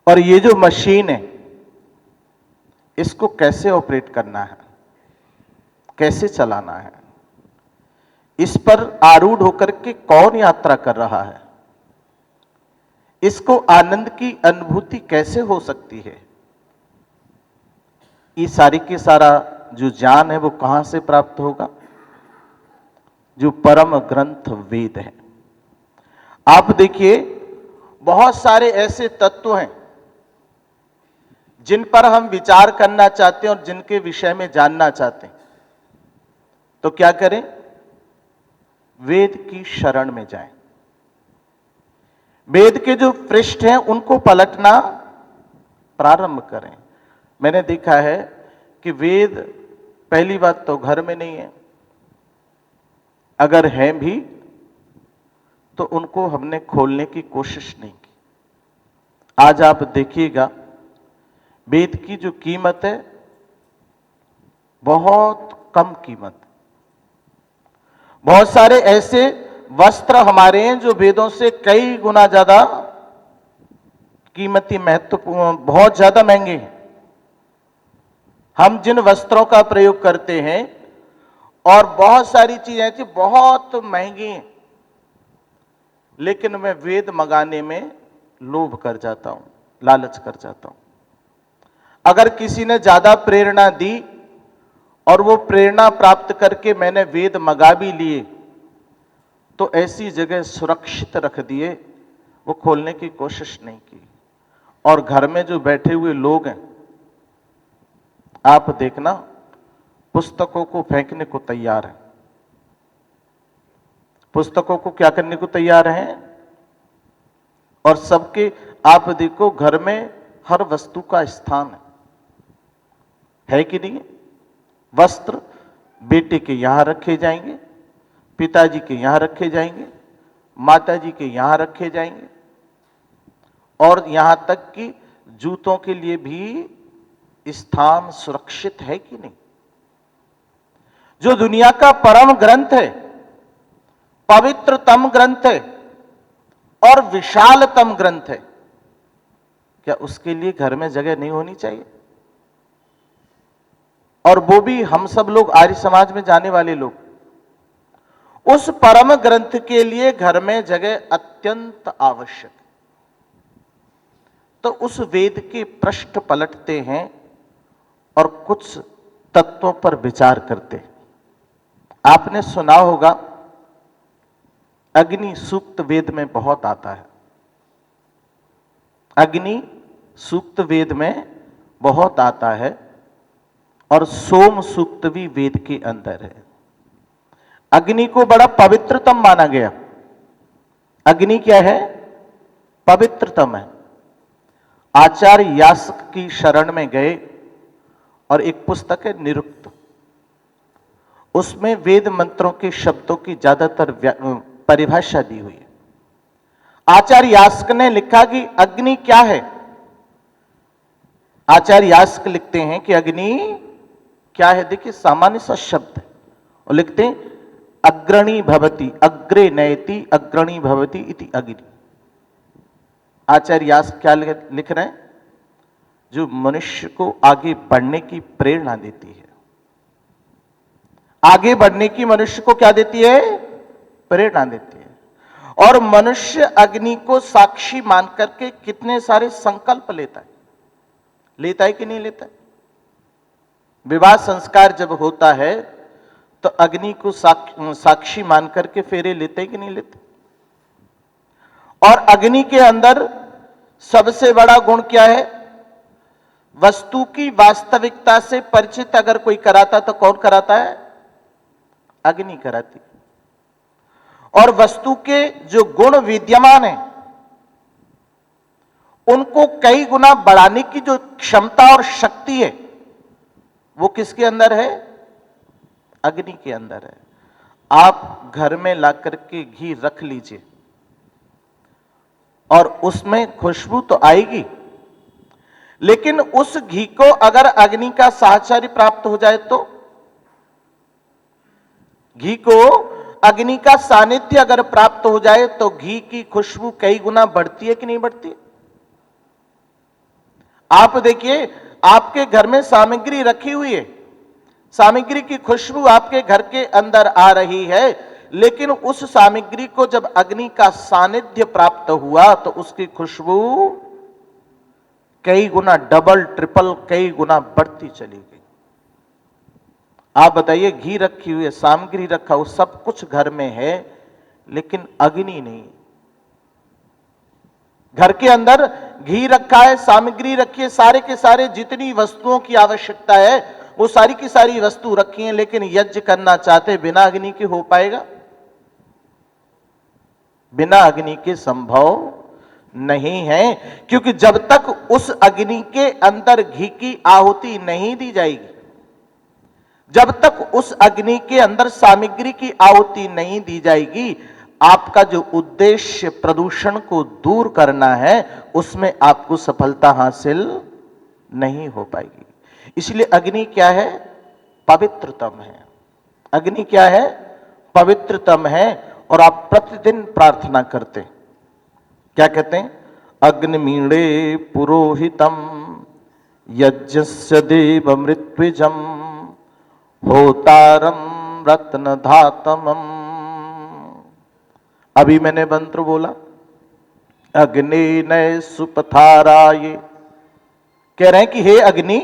और ये जो मशीन है इसको कैसे ऑपरेट करना है, कैसे चलाना है, इस पर आरूढ़ होकर के कौन यात्रा कर रहा है, इसको आनंद की अनुभूति कैसे हो सकती है, ये सारी के सारा जो ज्ञान है वो कहां से प्राप्त होगा? जो परम ग्रंथ वेद है। आप देखिए, बहुत सारे ऐसे तत्व हैं जिन पर हम विचार करना चाहते हैं और जिनके विषय में जानना चाहते हैं, तो क्या करें? वेद की शरण में जाएं। वेद के जो पृष्ठ हैं उनको पलटना प्रारंभ करें। मैंने देखा है कि वेद पहली बात तो घर में नहीं है, अगर हैं भी तो उनको हमने खोलने की कोशिश नहीं की। आज आप देखिएगा, वेद की जो कीमत है बहुत कम कीमत। बहुत सारे ऐसे वस्त्र हमारे हैं जो वेदों से कई गुना ज्यादा कीमती, महत्वपूर्ण, बहुत ज्यादा महंगे हैं। हम जिन वस्त्रों का प्रयोग करते हैं और बहुत सारी चीजें ऐसी बहुत महंगी हैं, लेकिन मैं वेद मंगाने में लोभ कर जाता हूं, लालच कर जाता हूं। अगर किसी ने ज्यादा प्रेरणा दी और वो प्रेरणा प्राप्त करके मैंने वेद मंगा भी लिए तो ऐसी जगह सुरक्षित रख दिए, वो खोलने की कोशिश नहीं की। और घर में जो बैठे हुए लोग हैं, आप देखना, पुस्तकों को फेंकने को तैयार है। पुस्तकों को क्या करने को तैयार हैं? और सबके, आप देखो, घर में हर वस्तु का स्थान है कि नहीं? वस्त्र बेटे के यहां रखे जाएंगे, पिताजी के यहां रखे जाएंगे, माताजी के यहां रखे जाएंगे, और यहां तक कि जूतों के लिए भी स्थान सुरक्षित है कि नहीं? जो दुनिया का परम ग्रंथ है, पवित्रतम ग्रंथ है और विशालतम ग्रंथ है, क्या उसके लिए घर में जगह नहीं होनी चाहिए? और वो भी हम सब लोग आर्य समाज में जाने वाले लोग, उस परम ग्रंथ के लिए घर में जगह अत्यंत आवश्यक। तो उस वेद के पृष्ठ पलटते हैं और कुछ तत्वों पर विचार करते हैं। आपने सुना होगा अग्नि सूक्त वेद में बहुत आता है। अग्नि सूक्त वेद में बहुत आता है और सोम सूक्त भी वेद के अंदर है। अग्नि को बड़ा पवित्रतम माना गया। अग्नि क्या है? पवित्रतम है। आचार्य यास्क की शरण में गए और एक पुस्तक है निरुक्त, उसमें वेद मंत्रों के शब्दों की ज्यादातर परिभाषा दी हुई है। आचार्य यास्क ने लिखा कि अग्नि क्या है। आचार्य यास्क लिखते हैं कि अग्नि क्या है। देखिए सामान्य सा शब्द है और लिखते हैं अग्रणी भवति, अग्रे नयति अग्रणी भवति इति अग्नि। आचार्य यास्क क्या लिख रहे हैं? जो मनुष्य को आगे बढ़ने की प्रेरणा देती है। आगे बढ़ने की मनुष्य को क्या देती है? प्रेरणा देती है। और मनुष्य अग्नि को साक्षी मान करके कितने सारे संकल्प लेता है कि नहीं लेता है? विवाह संस्कार जब होता है तो अग्नि को साक्षी मान करके फेरे लेते हैं कि नहीं लेते? और अग्नि के अंदर सबसे बड़ा गुण क्या है? वस्तु की वास्तविकता से परिचित अगर कोई कराता तो कौन कराता है? अग्नि कराती। और वस्तु के जो गुण विद्यमान है उनको कई गुना बढ़ाने की जो क्षमता और शक्ति है वो किसके अंदर है? अग्नि के अंदर है। आप घर में लाकर के घी रख लीजिए और उसमें खुशबू तो आएगी, लेकिन उस घी को अगर अग्नि का साहचर्य प्राप्त हो जाए तो, घी को अग्नि का सानिध्य अगर प्राप्त हो जाए तो घी की खुशबू कई गुना बढ़ती है कि नहीं बढ़ती? आप देखिए आपके घर में सामग्री रखी हुई है, सामग्री की खुशबू आपके घर के अंदर आ रही है, लेकिन उस सामग्री को जब अग्नि का सानिध्य प्राप्त हुआ तो उसकी खुशबू कई गुना डबल ट्रिपल कई गुना बढ़ती चली गई। आप बताइए घी रखी हुई है, सामग्री रखा हुआ, सब कुछ घर में है, लेकिन अग्नि नहीं। घर के अंदर घी रखा है, सामग्री रखी है, सारे के सारे जितनी वस्तुओं की आवश्यकता है वो सारी की सारी वस्तु रखी है, लेकिन यज्ञ करना चाहते बिना अग्नि के हो पाएगा? बिना अग्नि के संभव नहीं है, क्योंकि जब तक उस अग्नि के अंदर घी की आहुति नहीं दी जाएगी, जब तक उस अग्नि के अंदर सामग्री की आहुति नहीं दी जाएगी, आपका जो उद्देश्य प्रदूषण को दूर करना है उसमें आपको सफलता हासिल नहीं हो पाएगी। इसलिए अग्नि क्या है? पवित्रतम है। अग्नि क्या है? पवित्रतम है। और आप प्रतिदिन प्रार्थना करते, क्या कहते हैं? अग्निमीणे पुरोहितम यज्ञस्य देव मृत्विजम होतारम रत्न धातमम। अभी मैंने मंत्र बोला अग्नि नय सुपथाराये। कह रहे हैं कि हे अग्नि,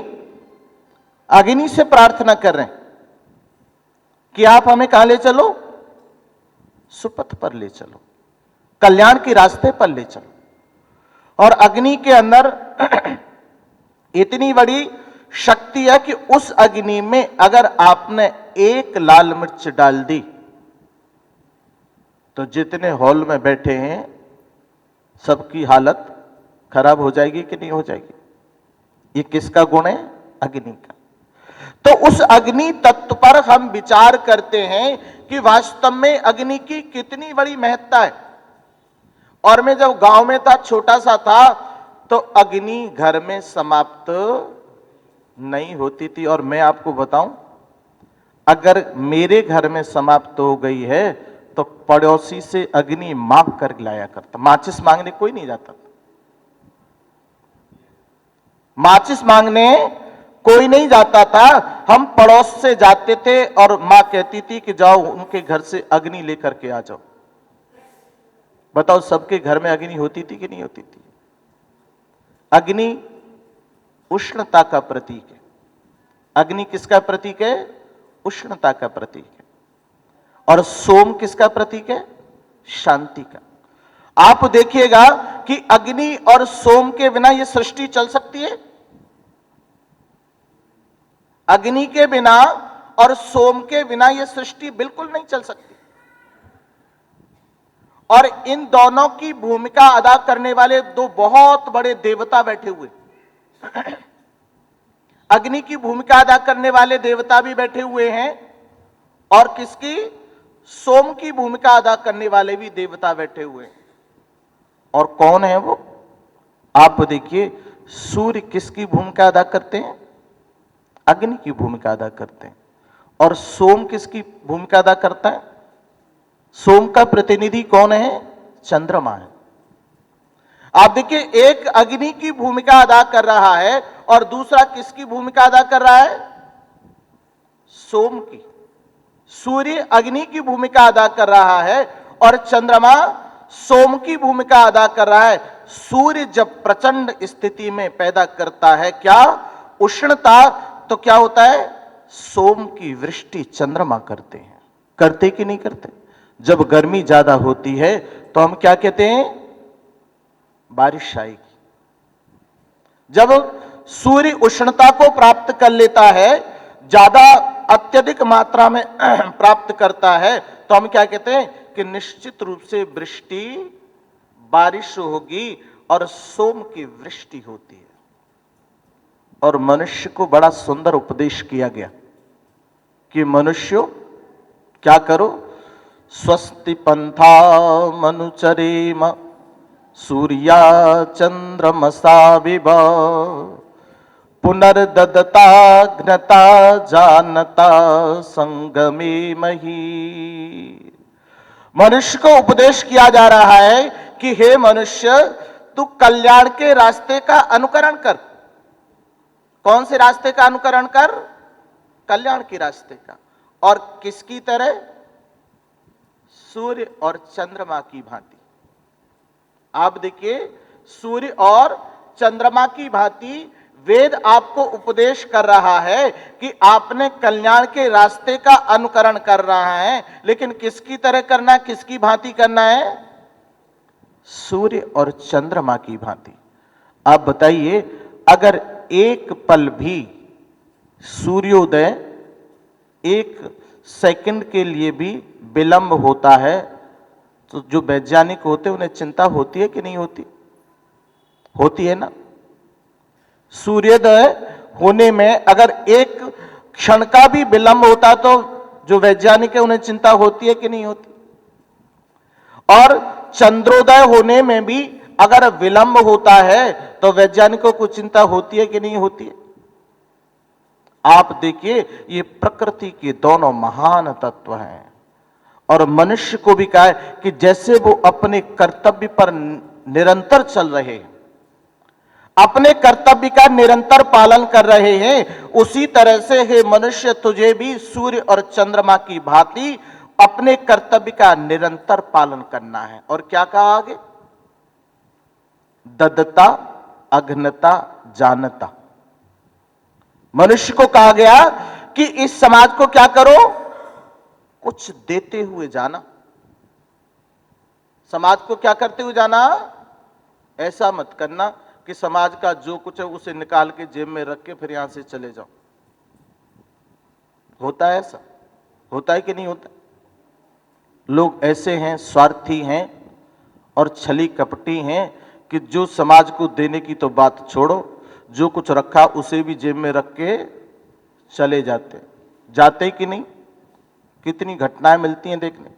अग्नि से प्रार्थना कर रहे हैं कि आप हमें कहां ले चलो? सुपथ पर ले चलो, कल्याण के रास्ते पर ले चलो। और अग्नि के अंदर इतनी बड़ी शक्ति है कि उस अग्नि में अगर आपने एक लाल मिर्च डाल दी तो जितने हॉल में बैठे हैं सबकी हालत खराब हो जाएगी कि नहीं हो जाएगी? ये किसका गुण है? अग्नि का। तो उस अग्नि तत्व पर हम विचार करते हैं कि वास्तव में अग्नि की कितनी बड़ी महत्ता है। और मैं जब गांव में था, छोटा सा था, तो अग्नि घर में समाप्त नहीं होती थी। और मैं आपको बताऊं, अगर मेरे घर में समाप्त हो गई है तो पड़ोसी से अग्नि मांग कर लाया करता। माचिस मांगने कोई नहीं जाता, माचिस मांगने कोई नहीं जाता था, हम पड़ोस से जाते थे और मां कहती थी कि जाओ उनके घर से अग्नि लेकर के आ जाओ। बताओ सबके घर में अग्नि होती थी कि नहीं होती थी? अग्नि उष्णता का प्रतीक है। अग्नि किसका प्रतीक है? उष्णता का प्रतीक है। और सोम किसका प्रतीक है? शांति का। आप देखिएगा कि अग्नि और सोम के बिना यह सृष्टि चल सकती है? अग्नि के बिना और सोम के बिना यह सृष्टि बिल्कुल नहीं चल सकती। और इन दोनों की भूमिका अदा करने वाले दो बहुत बड़े देवता बैठे हुए। अग्नि की भूमिका अदा करने वाले देवता भी बैठे हुए हैं और किसकी? सोम की भूमिका अदा करने वाले भी देवता बैठे हुए हैं। और कौन है वो? आप देखिए, सूर्य किसकी भूमिका अदा करते हैं? अग्नि की भूमिका अदा करते हैं। और सोम किसकी भूमिका अदा करता है? सोम का प्रतिनिधि कौन है? चंद्रमा है। आप देखिए, एक अग्नि की भूमिका अदा कर रहा है और दूसरा किसकी भूमिका अदा कर रहा है? सोम की। सूर्य अग्नि की भूमिका अदा कर रहा है और चंद्रमा सोम की भूमिका अदा कर रहा है। सूर्य जब प्रचंड स्थिति में पैदा करता है क्या? उष्णता, तो क्या होता है? सोम की वृष्टि चंद्रमा करते हैं। करते कि नहीं करते? जब गर्मी ज्यादा होती है तो हम क्या कहते हैं? बारिश आएगी। जब सूर्य उष्णता को प्राप्त कर लेता है, ज्यादा अत्यधिक मात्रा में प्राप्त करता है, तो हम क्या कहते हैं कि निश्चित रूप से वृष्टि, बारिश होगी और सोम की वृष्टि होती है। और मनुष्य को बड़ा सुंदर उपदेश किया गया कि मनुष्य क्या करो? स्वस्ति पंथा मनुचरेम सूर्या चंद्रमसा विभ पुनर्ददता घ्नता जानता संगमे मही। मनुष्य को उपदेश किया जा रहा है कि हे मनुष्य, तू कल्याण के रास्ते का अनुकरण कर। कौन से रास्ते का अनुकरण कर? कल्याण के रास्ते का। और किसकी तरह? सूर्य और चंद्रमा की भांति। आप देखिए, सूर्य और चंद्रमा की भांति वेद आपको उपदेश कर रहा है कि आपने कल्याण के रास्ते का अनुकरण कर रहा है, लेकिन किसकी तरह करना, किसकी भांति करना है? सूर्य और चंद्रमा की भांति। आप बताइए, अगर एक पल भी सूर्योदय एक सेकंड के लिए भी विलंब होता है तो जो वैज्ञानिक होते हैं उन्हें चिंता होती है कि नहीं होती? होती है ना। सूर्योदय होने में अगर एक क्षण का भी विलंब होता तो जो वैज्ञानिक है उन्हें चिंता होती है कि नहीं होती? और चंद्रोदय होने में भी अगर विलंब होता है तो वैज्ञानिकों को चिंता होती है कि नहीं होती है? आप देखिए, ये प्रकृति के दोनों महान तत्व हैं। और मनुष्य को भी कहा है कि जैसे वो अपने कर्तव्य पर निरंतर चल रहे हैं, अपने कर्तव्य का निरंतर पालन कर रहे हैं, उसी तरह से हे मनुष्य, तुझे भी सूर्य और चंद्रमा की भांति अपने कर्तव्य का निरंतर पालन करना है। और क्या कहा आगे? ददता अघ्नता जानता। मनुष्य को कहा गया कि इस समाज को क्या करो? कुछ देते हुए जाना। समाज को क्या करते हुए जाना? ऐसा मत करना कि समाज का जो कुछ है उसे निकाल के जेब में रख के फिर यहां से चले जाओ। होता है ऐसा? होता है कि नहीं होता? लोग ऐसे हैं, स्वार्थी हैं और छली कपटी हैं कि जो समाज को देने की तो बात छोड़ो, जो कुछ रखा उसे भी जेब में रख के चले जाते कि नहीं? कितनी घटनाएं मिलती हैं देखने।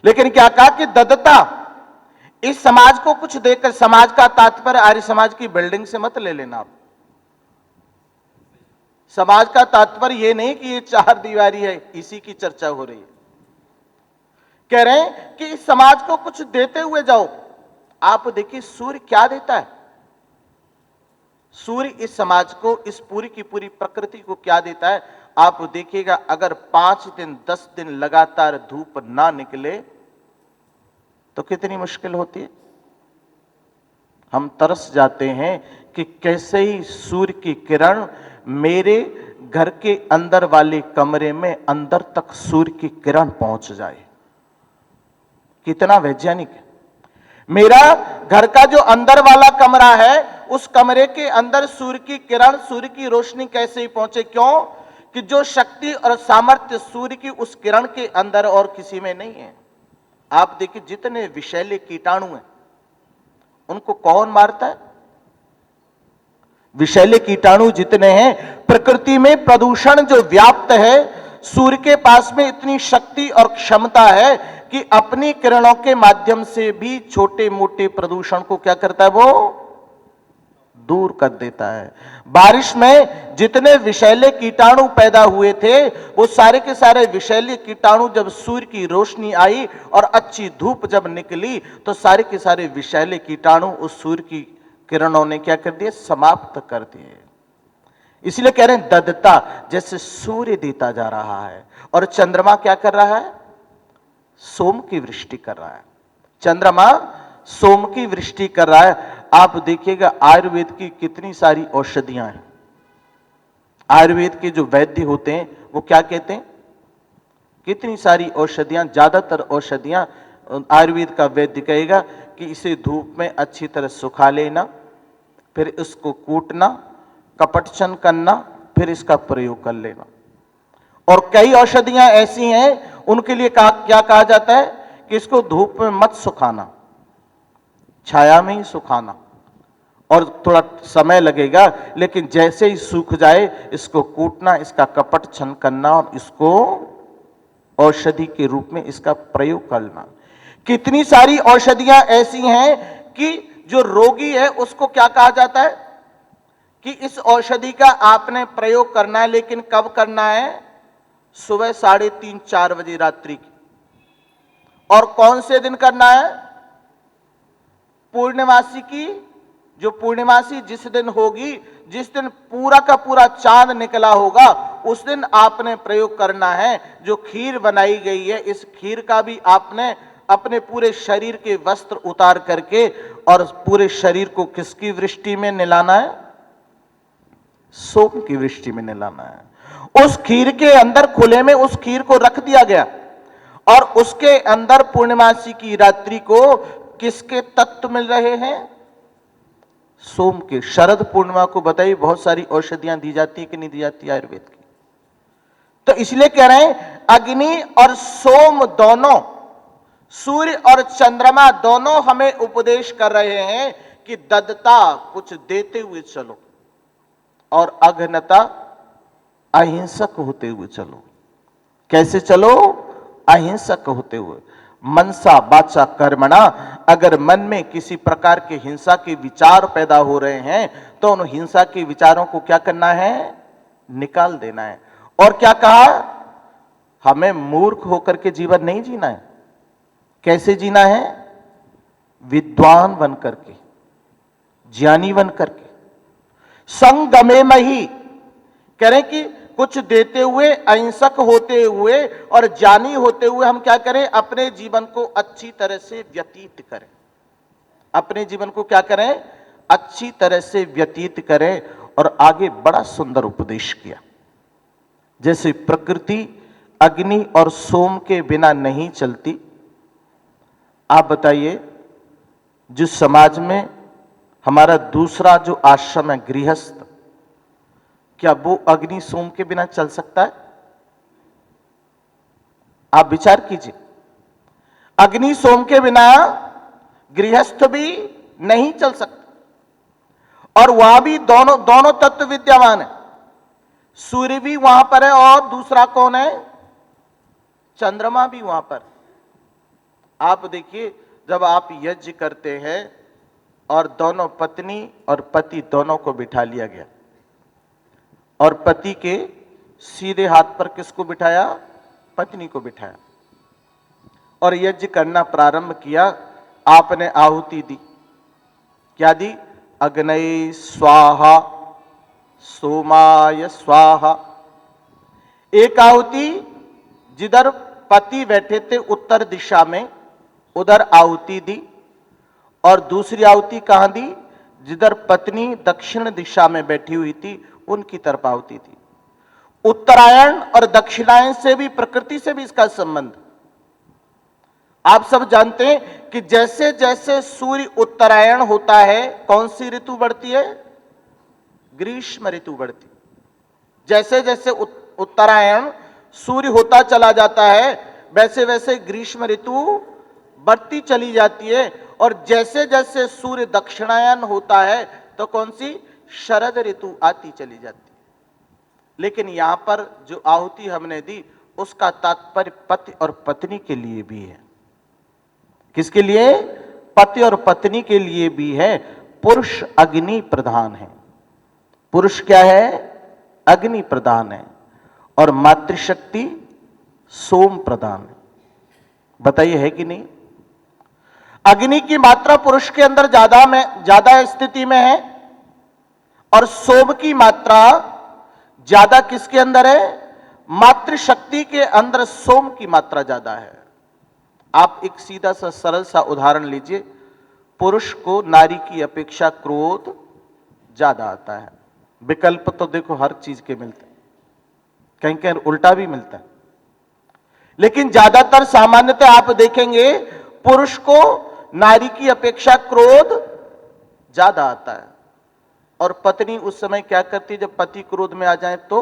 लेकिन क्या कहा कि ददता, इस समाज को कुछ देकर, समाज का तात्पर्य आर्य समाज की बिल्डिंग से मत ले लेना आप। समाज का तात्पर्य यह नहीं कि ये चार दीवारी है, इसी की चर्चा हो रही है। कह रहे हैं कि इस समाज को कुछ देते हुए जाओ। आप देखिए, सूर्य क्या देता है? सूर्य इस समाज को, इस पूरी की पूरी प्रकृति को क्या देता है? आप देखिएगा, अगर 5 दिन 10 दिन लगातार धूप ना निकले तो कितनी मुश्किल होती है। हम तरस जाते हैं कि कैसे ही सूर्य की किरण मेरे घर के अंदर वाले कमरे में अंदर तक सूर्य की किरण पहुंच जाए। कितना वैज्ञानिक है। मेरा घर का जो अंदर वाला कमरा है, उस कमरे के अंदर सूर्य की किरण, सूर्य की रोशनी कैसे ही पहुंचे? क्यों? कि जो शक्ति और सामर्थ्य सूर्य की उस किरण के अंदर और किसी में नहीं है। आप देखिए, जितने विषैले कीटाणु हैं उनको कौन मारता है? विषैले कीटाणु जितने हैं, प्रकृति में प्रदूषण जो व्याप्त है, सूर्य के पास में इतनी शक्ति और क्षमता है कि अपनी किरणों के माध्यम से भी छोटे मोटे प्रदूषण को क्या करता है? वो दूर कर देता है। बारिश में जितने विषैले कीटाणु पैदा हुए थे, वो सारे के सारे विषैले कीटाणु जब सूर्य की रोशनी आई और अच्छी धूप जब निकली, तो सारे के सारे विषैले कीटाणु उस सूर्य की किरणों ने क्या कर दिए? समाप्त कर दिए। इसलिए कह रहे हैं ददता, जैसे सूर्य देता जा रहा है और चंद्रमा क्या कर रहा है? सोम की वृष्टि कर रहा है। चंद्रमा सोम की वृष्टि कर रहा है। आप देखिएगा, आयुर्वेद की कितनी सारी औषधियां हैं। आयुर्वेद के जो वैद्य होते हैं वो क्या कहते हैं? कितनी सारी औषधियां, ज्यादातर औषधियां आयुर्वेद का वैद्य कहेगा कि इसे धूप में अच्छी तरह सुखा लेना, फिर इसको कूटना, कपटचन करना, फिर इसका प्रयोग कर लेना। और कई औषधियां ऐसी हैं, उनके लिए क्या कहा जाता है कि इसको धूप में मत सुखाना, छाया में ही सुखाना, और थोड़ा समय लगेगा, लेकिन जैसे ही सूख जाए इसको कूटना, इसका कपट छन करना और इसको औषधि के रूप में इसका प्रयोग करना। कितनी सारी औषधियां ऐसी हैं कि जो रोगी है उसको क्या कहा जाता है कि इस औषधि का आपने प्रयोग करना है, लेकिन कब करना है? सुबह 3:30 4 बजे रात्रि की। और कौन से दिन करना है? पूर्णिमासी की, जो पूर्णिमासी जिस दिन होगी, जिस दिन पूरा का पूरा चांद निकला होगा, उस दिन आपने प्रयोग करना है। जो खीर बनाई गई है, इस खीर का भी आपने अपने पूरे शरीर के वस्त्र उतार करके और पूरे शरीर को किसकी वृष्टि में नहलाना है? सोम की वृष्टि में नहलाना है। उस खीर के अंदर खुले में उस खीर को रख दिया गया और उसके अंदर पूर्णिमासी की रात्रि को किसके तत्व मिल रहे हैं? सोम के। शरद पूर्णिमा को बताइए, बहुत सारी औषधियां दी जाती है कि नहीं दी जाती आयुर्वेद की? तो इसलिए कह रहे हैं अग्नि और सोम दोनों, सूर्य और चंद्रमा दोनों हमें उपदेश कर रहे हैं कि ददता, कुछ देते हुए चलो, और अघनता, अहिंसक होते हुए चलो। कैसे चलो? अहिंसक होते हुए। मनसा वाचा कर्मणा, अगर मन में किसी प्रकार के हिंसा के विचार पैदा हो रहे हैं तो उन हिंसा के विचारों को क्या करना है? निकाल देना है। और क्या कहा? हमें मूर्ख होकर के जीवन नहीं जीना है। कैसे जीना है? विद्वान बन करके, ज्ञानी बन करके, संगमे मही। कह रहे कि कुछ देते हुए, अहिंसक होते हुए और ज्ञानी होते हुए हम क्या करें? अपने जीवन को अच्छी तरह से व्यतीत करें। अपने जीवन को क्या करें? अच्छी तरह से व्यतीत करें। और आगे बड़ा सुंदर उपदेश किया, जैसे प्रकृति अग्नि और सोम के बिना नहीं चलती। आप बताइए, जिस समाज में हमारा दूसरा जो आश्रम है गृहस्थ, क्या वो अग्नि सोम के बिना चल सकता है? आप विचार कीजिए। अग्नि सोम के बिना गृहस्थ भी नहीं चल सकता। और वहां भी दोनों तत्व विद्यमान है। सूर्य भी वहां पर है और दूसरा कौन है? चंद्रमा भी वहां पर। आप देखिए, जब आप यज्ञ करते हैं और दोनों पत्नी और पति दोनों को बिठा लिया गया, और पति के सीधे हाथ पर किसको बिठाया? पत्नी को बिठाया, और यज्ञ करना प्रारंभ किया। आपने आहुति दी। क्या दी? अग्नये स्वाहा, सोमाय स्वाहा। एक आहुति जिधर पति बैठे थे उत्तर दिशा में, उधर आहुति दी, और दूसरी आहुति कहां दी? जिधर पत्नी दक्षिण दिशा में बैठी हुई थी उनकी तरफ आहुति थी। उत्तरायण और दक्षिणायन से भी, प्रकृति से भी इसका संबंध। आप सब जानते हैं कि जैसे जैसे सूर्य उत्तरायण होता है, कौन सी ऋतु बढ़ती है? ग्रीष्म ऋतु बढ़ती। जैसे जैसे उत्तरायण सूर्य होता चला जाता है, वैसे वैसे ग्रीष्म ऋतु बढ़ती चली जाती है। और जैसे जैसे सूर्य दक्षिणायन होता है तो कौन सी? शरद ऋतु आती चली जाती है। लेकिन यहां पर जो आहुति हमने दी उसका तात्पर्य पति और पत्नी के लिए भी है। किसके लिए? पति और पत्नी के लिए भी है। पुरुष अग्नि प्रधान है। पुरुष क्या है? अग्नि प्रधान है। और मातृशक्ति सोम प्रधान है। बताइए है कि नहीं? अग्नि की मात्रा पुरुष के अंदर ज्यादा स्थिति में है, और सोम की मात्रा ज्यादा किसके अंदर है? मातृशक्ति के अंदर सोम की मात्रा ज्यादा है। आप एक सीधा सा सरल सा उदाहरण लीजिए। पुरुष को नारी की अपेक्षा क्रोध ज्यादा आता है। विकल्प तो देखो हर चीज के मिलते हैं, कहीं कहीं उल्टा भी मिलता है, लेकिन ज्यादातर सामान्यतः आप देखेंगे पुरुष को नारी की अपेक्षा क्रोध ज्यादा आता है। और पत्नी उस समय क्या करती है? जब पति क्रोध में आ जाए तो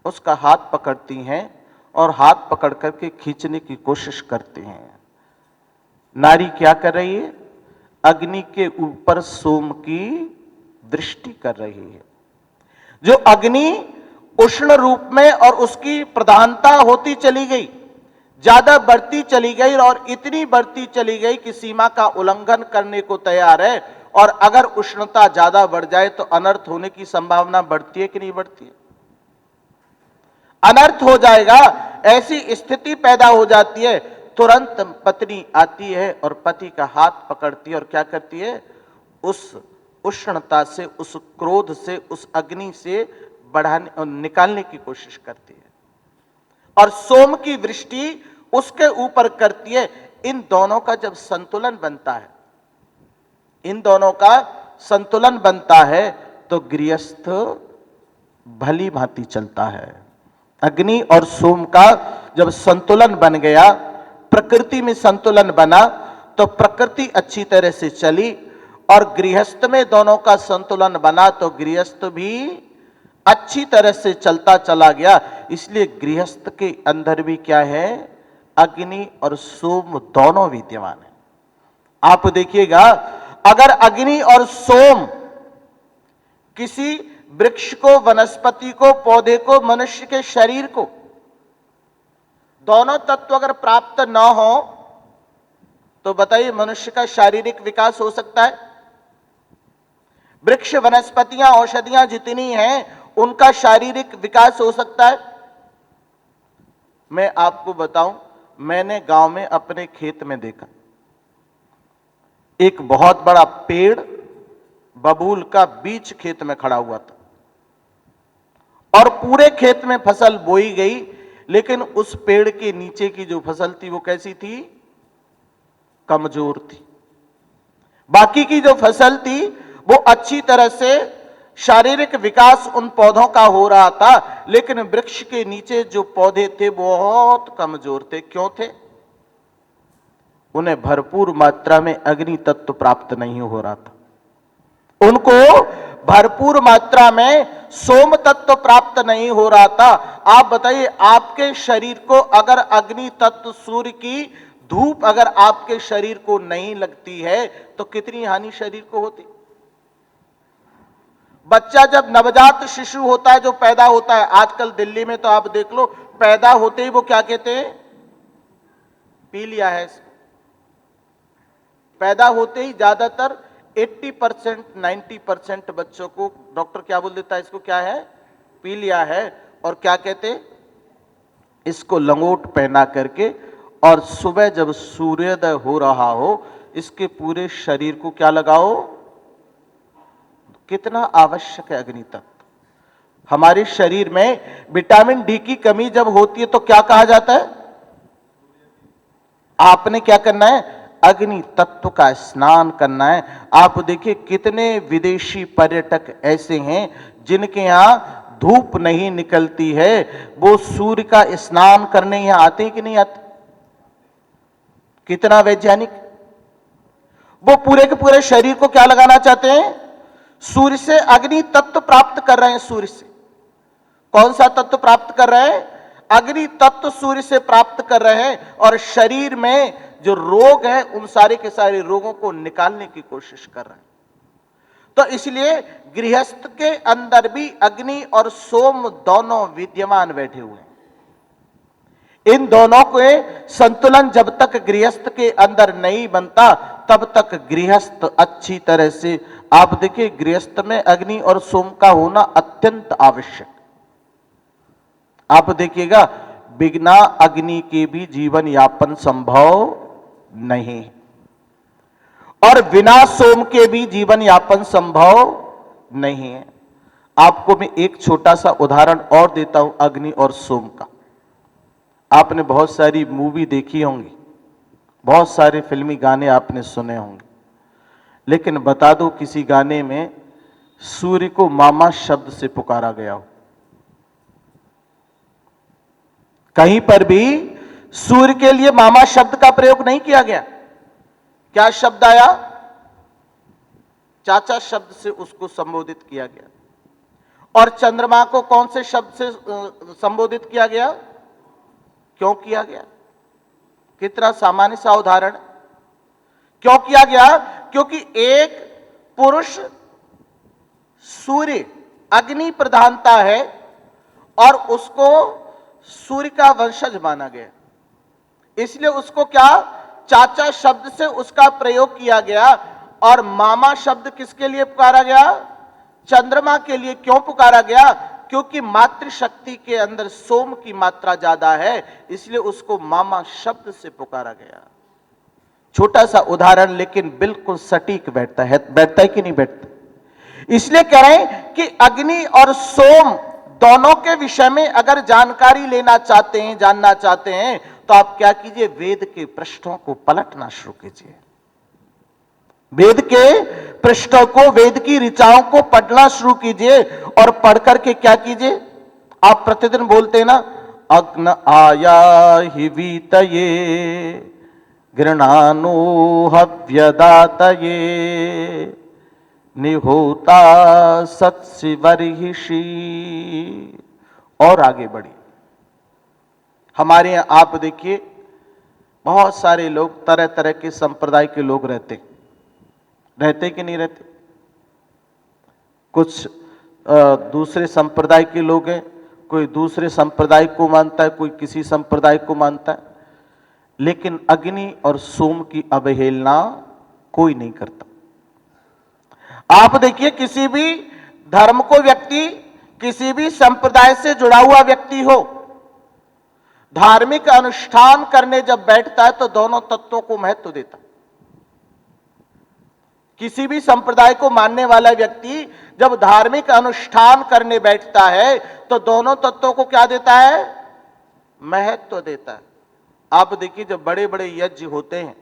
उसका हाथ पकड़ती हैं और हाथ पकड़ करके खींचने की कोशिश करते हैं। नारी क्या कर रही है? अग्नि के ऊपर सोम की दृष्टि कर रही है। जो अग्नि उष्ण रूप में और उसकी प्रधानता होती चली गई, ज्यादा बढ़ती चली गई, और इतनी बढ़ती चली गई कि सीमा का उल्लंघन करने को तैयार है। और अगर उष्णता ज्यादा बढ़ जाए तो अनर्थ होने की संभावना बढ़ती है कि नहीं बढ़ती है? अनर्थ हो जाएगा, ऐसी स्थिति पैदा हो जाती है। तुरंत पत्नी आती है और पति का हाथ पकड़ती है और क्या करती है? उस उष्णता से, उस क्रोध से, उस अग्नि से बढ़ाने और निकालने की कोशिश करती है, और सोम की वृष्टि उसके ऊपर करती है। इन दोनों का जब संतुलन बनता है, इन दोनों का संतुलन बनता है तो गृहस्थ भली भांति चलता है। अग्नि और सोम का जब संतुलन बन गया, प्रकृति में संतुलन बना, तो प्रकृति अच्छी तरह से चली, और गृहस्थ में दोनों का संतुलन बना तो गृहस्थ भी अच्छी तरह से चलता चला गया। इसलिए गृहस्थ के अंदर भी क्या है? अग्नि और सोम दोनों विद्यमान है। आप देखिएगा, अगर अग्नि और सोम किसी वृक्ष को, वनस्पति को, पौधे को, मनुष्य के शरीर को, दोनों तत्व अगर प्राप्त न हो तो बताइए मनुष्य का शारीरिक विकास हो सकता है? वृक्ष, वनस्पतियां, औषधियां जितनी हैं उनका शारीरिक विकास हो सकता है? मैं आपको बताऊं, मैंने गांव में अपने खेत में देखा, एक बहुत बड़ा पेड़ बबूल का बीच खेत में खड़ा हुआ था, और पूरे खेत में फसल बोई गई, लेकिन उस पेड़ के नीचे की जो फसल थी वो कैसी थी? कमजोर थी। बाकी की जो फसल थी वो अच्छी तरह से शारीरिक विकास उन पौधों का हो रहा था, लेकिन वृक्ष के नीचे जो पौधे थे बहुत कमजोर थे। क्यों थे? उन्हें भरपूर मात्रा में अग्नि तत्व प्राप्त नहीं हो रहा था, उनको भरपूर मात्रा में सोम तत्व प्राप्त नहीं हो रहा था। आप बताइए, आपके शरीर को अगर अग्नि तत्व, सूर्य की धूप अगर आपके शरीर को नहीं लगती है तो कितनी हानि शरीर को होती। बच्चा जब नवजात शिशु होता है, जो पैदा होता है, आजकल दिल्ली में तो आप देख लो, पैदा होते ही वो क्या कहते हैं? पी लिया है। पैदा होते ही ज्यादातर 80%, 90% बच्चों को डॉक्टर क्या बोल देता है? इसको क्या है? पी लिया है। और क्या कहते? इसको लंगोट पहना करके, और सुबह जब सूर्योदय हो रहा हो, इसके पूरे शरीर को क्या लगाओ? कितना आवश्यक है अग्नि तत्व। हमारे शरीर में विटामिन डी की कमी जब होती है तो क्या कहा जाता है? आपने क्या करना है? अग्नि तत्व का स्नान करना है। आप देखिए कितने विदेशी पर्यटक ऐसे हैं जिनके यहां धूप नहीं निकलती है, वो सूर्य का स्नान करने यहां आते हैं कि नहीं आते? कितना वैज्ञानिक, वो पूरे के पूरे शरीर को क्या लगाना चाहते हैं? सूर्य से अग्नि तत्व प्राप्त कर रहे हैं। सूर्य से कौन सा तत्व प्राप्त कर रहे हैं? अग्नि तत्व सूर्य से प्राप्त कर रहे हैं, और शरीर में जो रोग है उन सारे के सारे रोगों को निकालने की कोशिश कर रहे हैं। तो इसलिए गृहस्थ के अंदर भी अग्नि और सोम दोनों विद्यमान बैठे हुए हैं। इन दोनों के संतुलन जब तक गृहस्थ के अंदर नहीं बनता तब तक गृहस्थ अच्छी तरह से, आप देखिए गृहस्थ में अग्नि और सोम का होना अत्यंत आवश्यक। आप देखिएगा बिना अग्नि के भी जीवन यापन संभव नहीं, और बिना सोम के भी जीवन यापन संभव नहीं है। आपको मैं एक छोटा सा उदाहरण और देता हूं अग्नि और सोम का। आपने बहुत सारी मूवी देखी होंगी, बहुत सारे फिल्मी गाने आपने सुने होंगे, लेकिन बता दो किसी गाने में सूर्य को मामा शब्द से पुकारा गया हो? कहीं पर भी सूर्य के लिए मामा शब्द का प्रयोग नहीं किया गया। क्या शब्द आया? चाचा शब्द से उसको संबोधित किया गया। और चंद्रमा को कौन से शब्द से संबोधित किया गया? क्यों किया गया? कितना सामान्य सा उदाहरण। क्यों किया गया? क्योंकि एक पुरुष सूर्य अग्नि प्रधानता है और उसको सूर्य का वंशज माना गया, इसलिए उसको क्या चाचा शब्द से उसका प्रयोग किया गया। और मामा शब्द किसके लिए पुकारा गया? चंद्रमा के लिए। क्यों पुकारा गया? क्योंकि मातृशक्ति के अंदर सोम की मात्रा ज्यादा है, इसलिए उसको मामा शब्द से पुकारा गया। छोटा सा उदाहरण लेकिन बिल्कुल सटीक बैठता है कि नहीं बैठता? इसलिए कह रहे हैं कि अग्नि और सोम दोनों के विषय में अगर जानकारी लेना चाहते हैं, जानना चाहते हैं, तो आप क्या कीजिए? वेद के पृष्ठों को पलटना शुरू कीजिए। वेद के पृष्ठों को, वेद की ऋचाओं को पढ़ना शुरू कीजिए, और पढ़ करके क्या कीजिए? आप प्रतिदिन बोलते हैं ना, अग्न आया हि वीतये गृणानो हव्यदातये निहोता सत्सिवर्हिषि। और आगे बढ़िए। हमारे यहां आप देखिए बहुत सारे लोग, तरह तरह के संप्रदाय के लोग रहते कि नहीं रहते? कुछ दूसरे संप्रदाय के लोग हैं, कोई दूसरे संप्रदाय को मानता है, कोई किसी संप्रदाय को मानता है, लेकिन अग्नि और सोम की अवहेलना कोई नहीं करता। आप देखिए किसी भी धर्म को व्यक्ति, किसी भी संप्रदाय से जुड़ा हुआ व्यक्ति हो, धार्मिक अनुष्ठान करने जब बैठता है तो दोनों तत्वों को महत्व देता। किसी भी संप्रदाय को मानने वाला व्यक्ति जब धार्मिक अनुष्ठान करने बैठता है तो दोनों तत्वों को क्या देता है? महत्व देता है। आप देखिए जब बड़े बड़े यज्ञ होते हैं,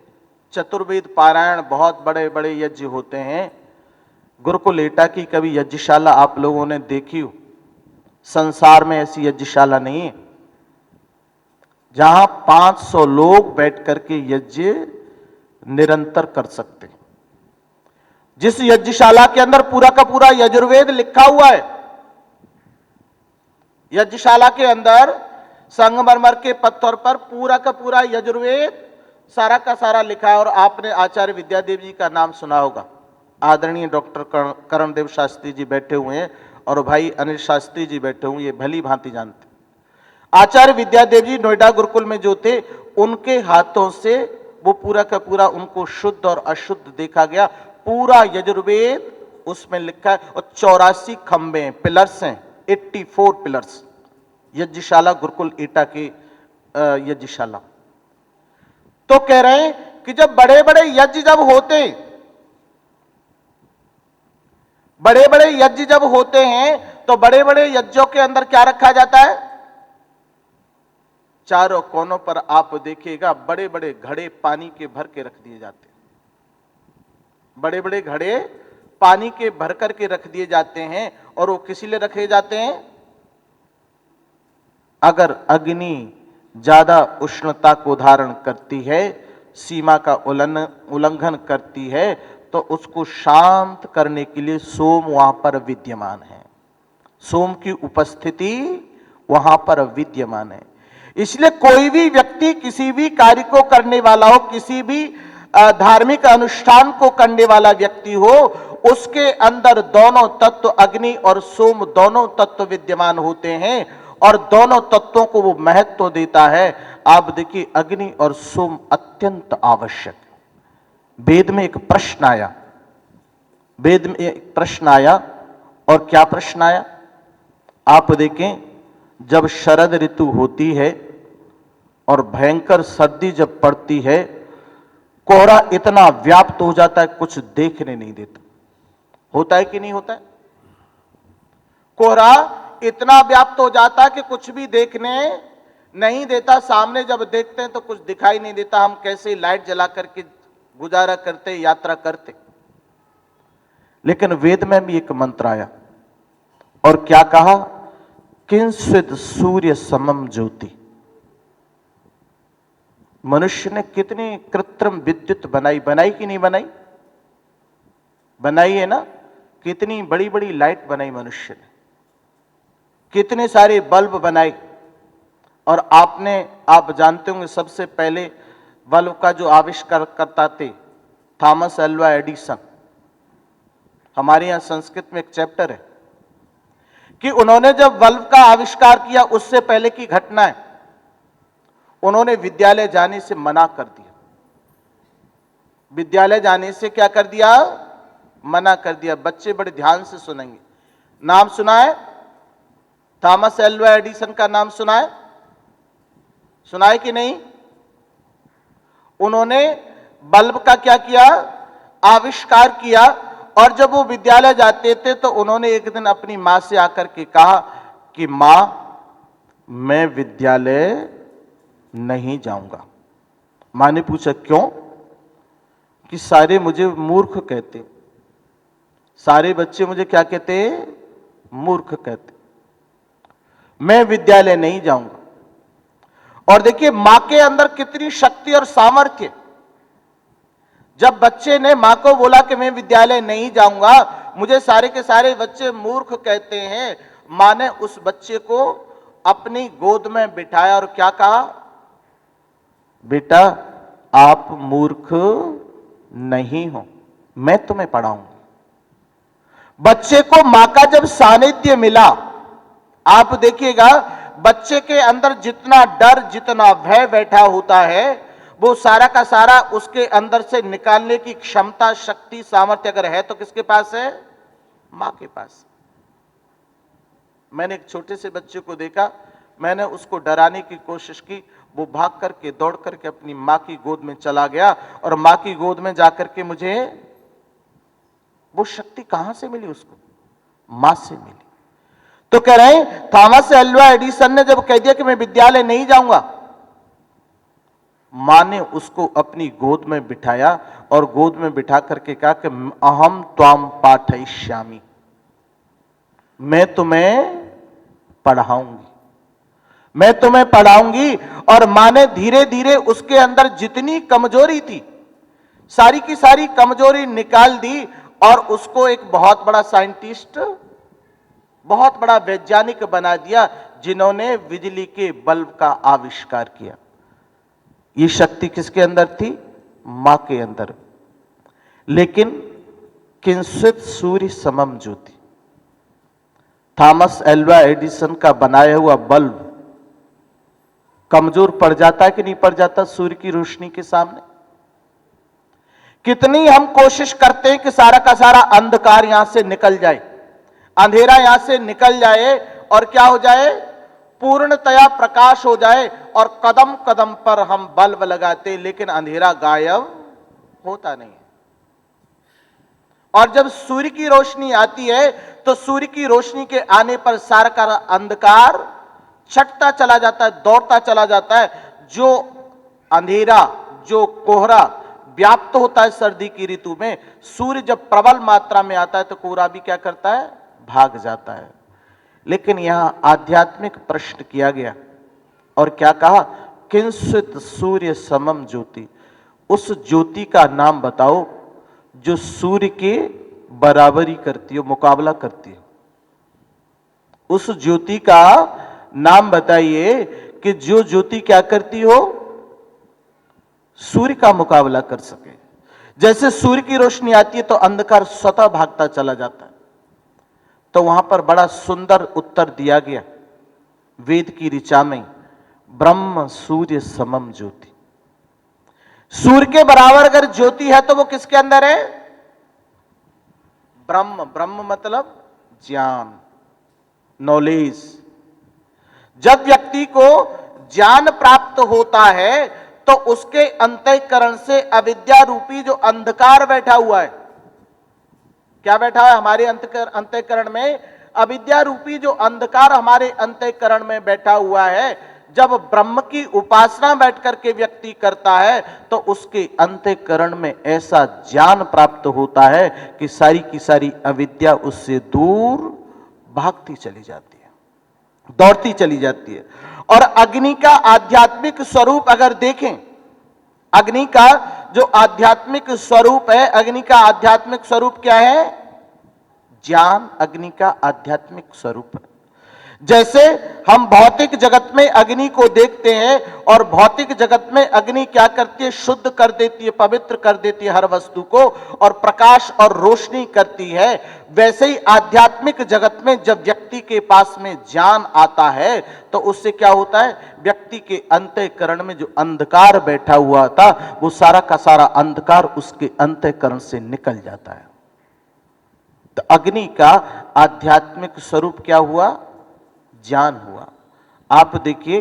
चतुर्वेद पारायण, बहुत बड़े बड़े यज्ञ होते हैं, गुरुकुल एटा की कभी यज्ञशाला आप लोगों ने देखी हो? संसार में ऐसी यज्ञशाला नहीं है जहां 500 लोग बैठ करके यज्ञ निरंतर कर सकते हैं। जिस यज्ञशाला के अंदर पूरा का पूरा यजुर्वेद लिखा हुआ है, यज्ञशाला के अंदर संगमरमर के पत्थर पर पूरा का पूरा यजुर्वेद सारा का सारा लिखा है। और आपने आचार्य विद्यादेव जी का नाम सुना होगा, आदरणीय डॉक्टर करणदेव शास्त्री जी बैठे हुए हैं और भाई अनिल शास्त्री जी बैठे हुए, ये भली भांति जानते। आचार्य विद्यादेव जी नोएडा गुरुकुल में जो थे, उनके हाथों से वो पूरा का पूरा उनको शुद्ध और अशुद्ध देखा गया। पूरा यजुर्वेद उसमें लिखा है, और 84 खंबे पिलर्स हैं, 84 पिलर्स। यज्ञशाला गुरुकुल एटा के यज्ञशाला। तो कह रहे हैं कि जब बड़े बड़े यज्ञ जब होते, बड़े बड़े यज्ञ जब होते हैं तो बड़े बड़े यज्ञों के अंदर क्या रखा जाता है? चारों कोनों पर आप देखिएगा बड़े बड़े घड़े पानी के भर के रख दिए जाते हैं। बड़े बड़े घड़े पानी के भर करके रख दिए जाते हैं। और वो किस लिए रखे जाते हैं? अगर अग्नि ज्यादा उष्णता को धारण करती है, सीमा का उल्लंघन करती है, तो उसको शांत करने के लिए सोम वहां पर विद्यमान है। सोम की उपस्थिति वहां पर विद्यमान है। इसलिए कोई भी व्यक्ति किसी भी कार्य को करने वाला हो, किसी भी धार्मिक अनुष्ठान को करने वाला व्यक्ति हो, उसके अंदर दोनों तत्व अग्नि और सोम दोनों तत्व विद्यमान होते हैं और दोनों तत्वों को वो महत्व देता है। आप देखिए अग्नि और सोम अत्यंत आवश्यक। वेद में एक प्रश्न आया, वेद में एक प्रश्न आया, और क्या प्रश्न आया? आप देखें, जब शरद ऋतु होती है और भयंकर सर्दी जब पड़ती है, कोहरा इतना व्याप्त हो जाता है कुछ देखने नहीं देता। होता है कि नहीं होता है? कोहरा इतना व्याप्त हो जाता है कि कुछ भी देखने नहीं देता। सामने जब देखते हैं तो कुछ दिखाई नहीं देता। हम कैसे लाइट जला करके गुजारा करते, यात्रा करते। लेकिन वेद में भी एक मंत्र आया और क्या कहा? किंचिद सूर्य समम ज्योति। मनुष्य ने कितनी कृत्रिम विद्युत बनाई कि नहीं बनाई? बनाई है ना। कितनी बड़ी बड़ी लाइट बनाई मनुष्य ने, कितने सारे बल्ब बनाए। और आप जानते होंगे सबसे पहले बल्ब का जो आविष्कार करता थे थॉमस एल्वा एडिसन। हमारे यहां संस्कृत में एक चैप्टर है कि उन्होंने जब बल्ब का आविष्कार किया, उससे पहले की घटना है, उन्होंने विद्यालय जाने से मना कर दिया। विद्यालय जाने से क्या कर दिया? मना कर दिया। बच्चे बड़े ध्यान से सुनेंगे। नाम सुना है? थॉमस एल्वा एडिसन का नाम सुना है? सुना है कि नहीं? उन्होंने बल्ब का क्या किया? आविष्कार किया। और जब वो विद्यालय जाते थे तो उन्होंने एक दिन अपनी मां से आकर के कहा कि मां, मैं विद्यालय नहीं जाऊंगा। मां ने पूछा क्यों? कि सारे मुझे मूर्ख कहते, सारे बच्चे मुझे क्या कहते? मूर्ख कहते, मैं विद्यालय नहीं जाऊंगा। और देखिए मां के अंदर कितनी शक्ति और सामर्थ्य। जब बच्चे ने मां को बोला कि मैं विद्यालय नहीं जाऊंगा, मुझे सारे के सारे बच्चे मूर्ख कहते हैं, मां ने उस बच्चे को अपनी गोद में बिठाया और क्या कहा? बेटा, आप मूर्ख नहीं हो, मैं तुम्हें पढ़ाऊंगा। बच्चे को मां का जब सानिध्य मिला, आप देखिएगा बच्चे के अंदर जितना डर, जितना भय बैठा होता है, वो सारा का सारा उसके अंदर से निकालने की क्षमता, शक्ति, सामर्थ्य अगर है तो किसके पास है? मां के पास। मैंने एक छोटे से बच्चे को देखा, मैंने उसको डराने की कोशिश की, वो भाग करके दौड़ करके अपनी मां की गोद में चला गया। और मां की गोद में जाकर के मुझे वो शक्ति कहां से मिली? उसको मां से मिली। तो कह रहे हैं थॉमस एल्वा एडिसन ने जब कह दिया कि मैं विद्यालय नहीं जाऊंगा, मां ने उसको अपनी गोद में बिठाया और गोद में बिठा करके कहा कि अहम त्वाम पाठयिष्यामि, मैं तुम्हें पढ़ाऊंगी, मैं तुम्हें पढ़ाऊंगी। और मां ने धीरे धीरे उसके अंदर जितनी कमजोरी थी, सारी की सारी कमजोरी निकाल दी और उसको एक बहुत बड़ा साइंटिस्ट, बहुत बड़ा वैज्ञानिक बना दिया, जिन्होंने बिजली के बल्ब का आविष्कार किया। ये शक्ति किसके अंदर थी? मां के अंदर। लेकिन किंचित सूर्य समम ज्योति, थॉमस एल्वा एडिसन का बनाया हुआ बल्ब कमजोर पड़ जाता है कि नहीं पड़ जाता सूर्य की रोशनी के सामने? कितनी हम कोशिश करते हैं कि सारा का सारा अंधकार यहां से निकल जाए, अंधेरा यहां से निकल जाए और क्या हो जाए? पूर्णतया प्रकाश हो जाए। और कदम कदम पर हम बल्ब लगाते, लेकिन अंधेरा गायब होता नहीं है। और जब सूर्य की रोशनी आती है तो सूर्य की रोशनी के आने पर सारा का अंधकार छटता चला जाता है, दौड़ता चला जाता है। जो अंधेरा, जो कोहरा व्याप्त होता है सर्दी की ऋतु में, सूर्य जब प्रबल मात्रा में आता है तो कोहरा भी क्या करता है, भाग जाता है। लेकिन यहां आध्यात्मिक प्रश्न किया गया और क्या कहा, किंचित सूर्य समम ज्योति, उस ज्योति का नाम बताओ जो सूर्य के बराबरी करती हो, मुकाबला करती है। उस ज्योति का नाम बताइए कि जो ज्योति क्या करती हो, सूर्य का मुकाबला कर सके। जैसे सूर्य की रोशनी आती है तो अंधकार स्वतः भागता चला जाता है। तो वहां पर बड़ा सुंदर उत्तर दिया गया वेद की ऋचा में, ब्रह्म सूर्य समम ज्योति। सूर्य के बराबर अगर ज्योति है तो वो किसके अंदर है, ब्रह्म। ब्रह्म मतलब ज्ञान, नॉलेज। जब व्यक्ति को ज्ञान प्राप्त होता है तो उसके अंतःकरण से अविद्या रूपी जो अंधकार बैठा हुआ है, क्या बैठा है हमारे अंतःकरण में, अविद्या रूपी जो अंधकार हमारे अंतःकरण में बैठा हुआ है, जब ब्रह्म की उपासना बैठ करके व्यक्ति करता है तो उसके अंतःकरण में ऐसा ज्ञान प्राप्त होता है कि सारी की सारी अविद्या उससे दूर भागती चली जाती है, दौड़ती चली जाती है। और अग्नि का आध्यात्मिक स्वरूप अगर देखें, अग्नि का जो आध्यात्मिक स्वरूप है, अग्नि का आध्यात्मिक स्वरूप क्या है, ज्ञान अग्नि का आध्यात्मिक स्वरूप है। जैसे हम भौतिक जगत में अग्नि को देखते हैं और भौतिक जगत में अग्नि क्या करती है, शुद्ध कर देती है, पवित्र कर देती है हर वस्तु को और प्रकाश और रोशनी करती है। वैसे ही आध्यात्मिक जगत में जब व्यक्ति के पास में ज्ञान आता है तो उससे क्या होता है, व्यक्ति के अंतःकरण में जो अंधकार बैठा हुआ था वो सारा का सारा अंधकार उसके अंतःकरण से निकल जाता है। तो अग्नि का आध्यात्मिक स्वरूप क्या हुआ, ज्ञान हुआ। आप देखिए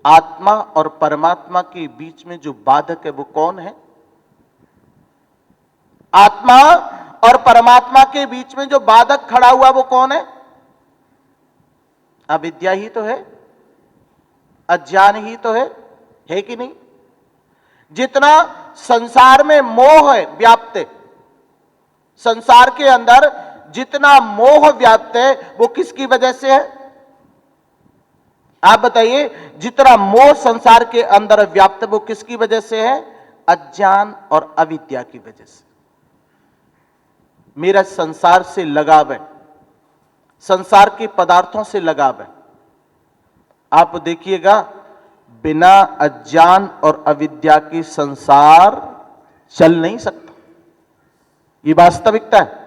आत्मा और परमात्मा के बीच में जो बाधक है वो कौन है, आत्मा और परमात्मा के बीच में जो बाधक खड़ा हुआ वो कौन है, अविद्या ही तो है, अज्ञान ही तो है कि नहीं। जितना संसार में मोह है व्याप्त है, संसार के अंदर जितना मोह व्याप्त है वो किसकी वजह से है, आप बताइए। जितना मोह संसार के अंदर व्याप्त है वो किसकी वजह से है, अज्ञान और अविद्या की वजह से। मेरा संसार से लगाव है, संसार के पदार्थों से लगाव है। आप देखिएगा बिना अज्ञान और अविद्या के संसार चल नहीं सकता, ये वास्तविकता है।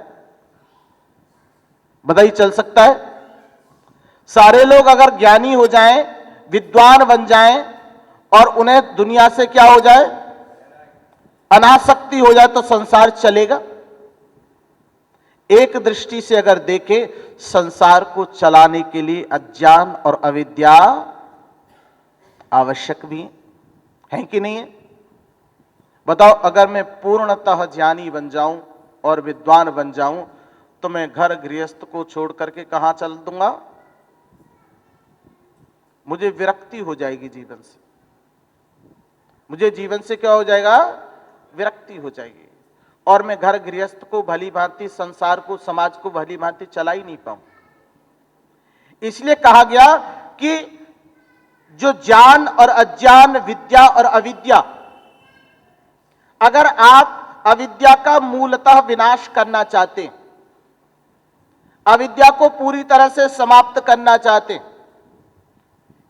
बताइए चल सकता है? सारे लोग अगर ज्ञानी हो जाएं, विद्वान बन जाएं और उन्हें दुनिया से क्या हो जाए, अनासक्ति हो जाए तो संसार चलेगा? एक दृष्टि से अगर देखें संसार को चलाने के लिए अज्ञान और अविद्या आवश्यक भी है कि नहीं है? बताओ, अगर मैं पूर्णतः ज्ञानी बन जाऊं और विद्वान बन जाऊं तो मैं घर गृहस्थ को छोड़ करके कहां चल दूंगा? मुझे विरक्ति हो जाएगी जीवन से, मुझे जीवन से क्या हो जाएगा, विरक्ति हो जाएगी और मैं घर गृहस्थ को भली भांति, संसार को, समाज को भली भांति चला ही नहीं पाऊं। इसलिए कहा गया कि जो ज्ञान और अज्ञान, विद्या और अविद्या, अगर आप अविद्या का मूलतः विनाश करना चाहते, अविद्या को पूरी तरह से समाप्त करना चाहते,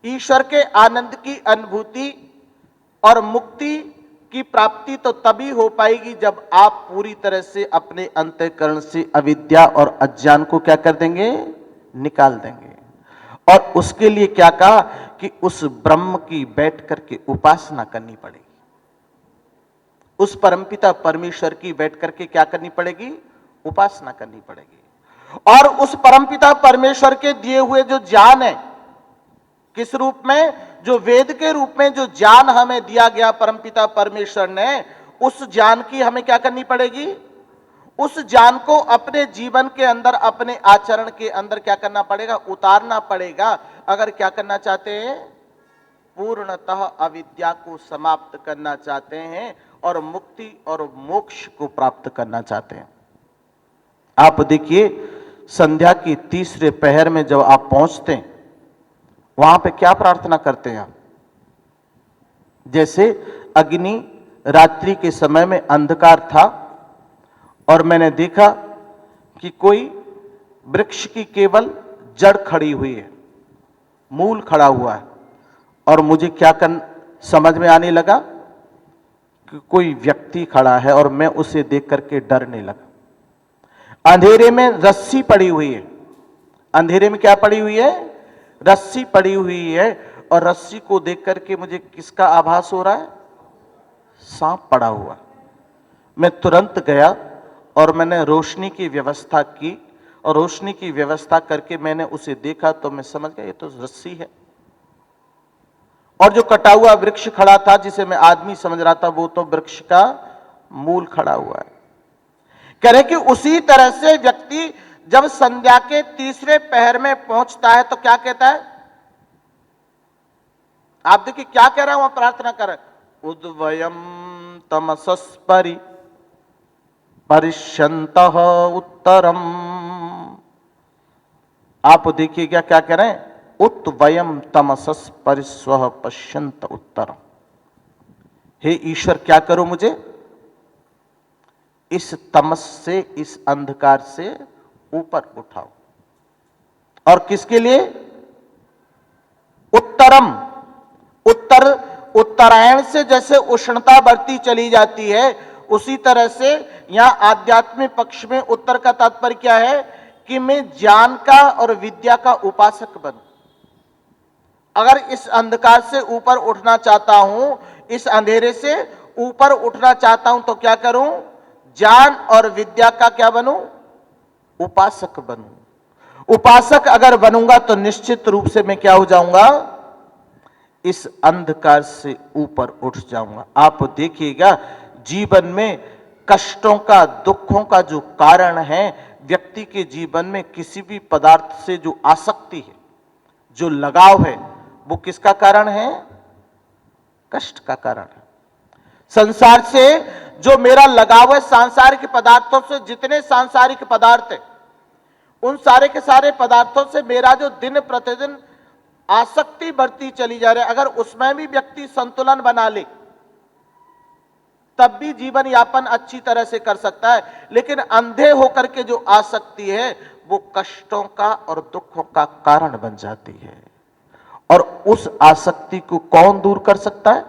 ईश्वर के आनंद की अनुभूति और मुक्ति की प्राप्ति तो तभी हो पाएगी जब आप पूरी तरह से अपने अंतःकरण से अविद्या और अज्ञान को क्या कर देंगे, निकाल देंगे। और उसके लिए क्या कहा कि उस ब्रह्म की बैठ करके उपासना करनी पड़ेगी, उस परमपिता परमेश्वर की बैठ करके क्या करनी पड़ेगी, उपासना करनी पड़ेगी। और उस परमपिता परमेश्वर के दिए हुए जो ज्ञान है, किस रूप में, जो वेद के रूप में जो ज्ञान हमें दिया गया परमपिता परमेश्वर ने, उस ज्ञान की हमें क्या करनी पड़ेगी, उस ज्ञान को अपने जीवन के अंदर, अपने आचरण के अंदर क्या करना पड़ेगा? उतारना पड़ेगा। अगर क्या करना चाहते हैं? पूर्णतः अविद्या को समाप्त करना चाहते हैं और मुक्ति और मोक्ष को प्राप्त करना चाहते हैं। आप देखिए, संध्या की तीसरे पहर में जब आप पहुंचते हैं, वहां पे क्या प्रार्थना करते हैं आप? जैसे अग्नि, रात्रि के समय में अंधकार था और मैंने देखा कि कोई वृक्ष की केवल जड़ खड़ी हुई है, मूल खड़ा हुआ है, और मुझे क्या समझ में आने लगा कि कोई व्यक्ति खड़ा है और मैं उसे देख करके डरने लगा। अंधेरे में रस्सी पड़ी हुई है, अंधेरे में क्या पड़ी हुई है? रस्सी पड़ी हुई है, और रस्सी को देख करके मुझे किसका आभास हो रहा है? सांप पड़ा हुआ। मैं तुरंत गया और मैंने रोशनी की व्यवस्था की, और रोशनी की व्यवस्था करके मैंने उसे देखा तो मैं समझ गया ये तो रस्सी है। और जो कटा हुआ वृक्ष खड़ा था, जिसे मैं आदमी समझ रहा था, वो तो वृक्ष का मूल खड़ा हुआ है। कह रहे कि उसी तरह से व्यक्ति जब संध्या के तीसरे पहर में पहुंचता है तो क्या कहता है? आप देखिए क्या कह रहा है, वहां प्रार्थना कर रहा है, उद्वयम तमसस्परि परिष्यन्तः उत्तरम। आप देखिएगा क्या कह रहे हैं? उत्वयम तमसस् परिस्वः पश्यन्त उत्तरम। हे ईश्वर, क्या करो मुझे? इस तमस से, इस अंधकार से ऊपर उठाओ। और किसके लिए? उत्तरम। उत्तरायण से जैसे उष्णता बढ़ती चली जाती है, उसी तरह से यहां आध्यात्मिक पक्ष में उत्तर का तात्पर्य क्या है? कि मैं ज्ञान का और विद्या का उपासक बनूं। अगर इस अंधकार से ऊपर उठना चाहता हूं, इस अंधेरे से ऊपर उठना चाहता हूं, तो क्या करूं? ज्ञान और विद्या का क्या बनूं? उपासक बनूं। उपासक अगर बनूंगा तो निश्चित रूप से मैं क्या हो जाऊंगा? इस अंधकार से ऊपर उठ जाऊंगा। आप देखिएगा, जीवन में कष्टों का, दुखों का जो कारण है, व्यक्ति के जीवन में किसी भी पदार्थ से जो आसक्ति है, जो लगाव है, वो किसका कारण है? कष्ट का कारण है। संसार से जो मेरा लगाव है, सांसारिक पदार्थों से, जितने सांसारिक पदार्थ है, उन सारे के सारे पदार्थों से मेरा जो दिन प्रतिदिन आसक्ति बढ़ती चली जा रही है, अगर उसमें भी व्यक्ति संतुलन बना ले तब भी जीवन यापन अच्छी तरह से कर सकता है। लेकिन अंधे होकर के जो आसक्ति है, वो कष्टों का और दुखों का कारण बन जाती है। और उस आसक्ति को कौन दूर कर सकता है?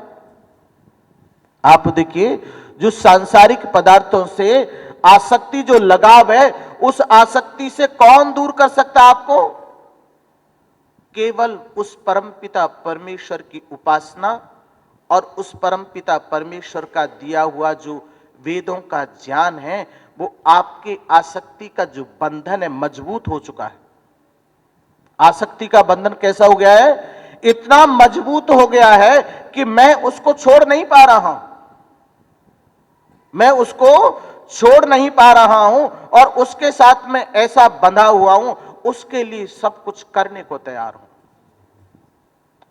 आप देखिए, जो सांसारिक पदार्थों से आसक्ति, जो लगाव है, उस आसक्ति से कौन दूर कर सकता है आपको? केवल उस परमपिता परमेश्वर की उपासना और उस परमपिता परमेश्वर का दिया हुआ जो वेदों का ज्ञान है, वो आपके आसक्ति का जो बंधन है, मजबूत हो चुका है। आसक्ति का बंधन कैसा हो गया है? इतना मजबूत हो गया है कि मैं उसको छोड़ नहीं पा रहा हूं, मैं उसको छोड़ नहीं पा रहा हूं, और उसके साथ मैं ऐसा बंधा हुआ हूं, उसके लिए सब कुछ करने को तैयार हूं।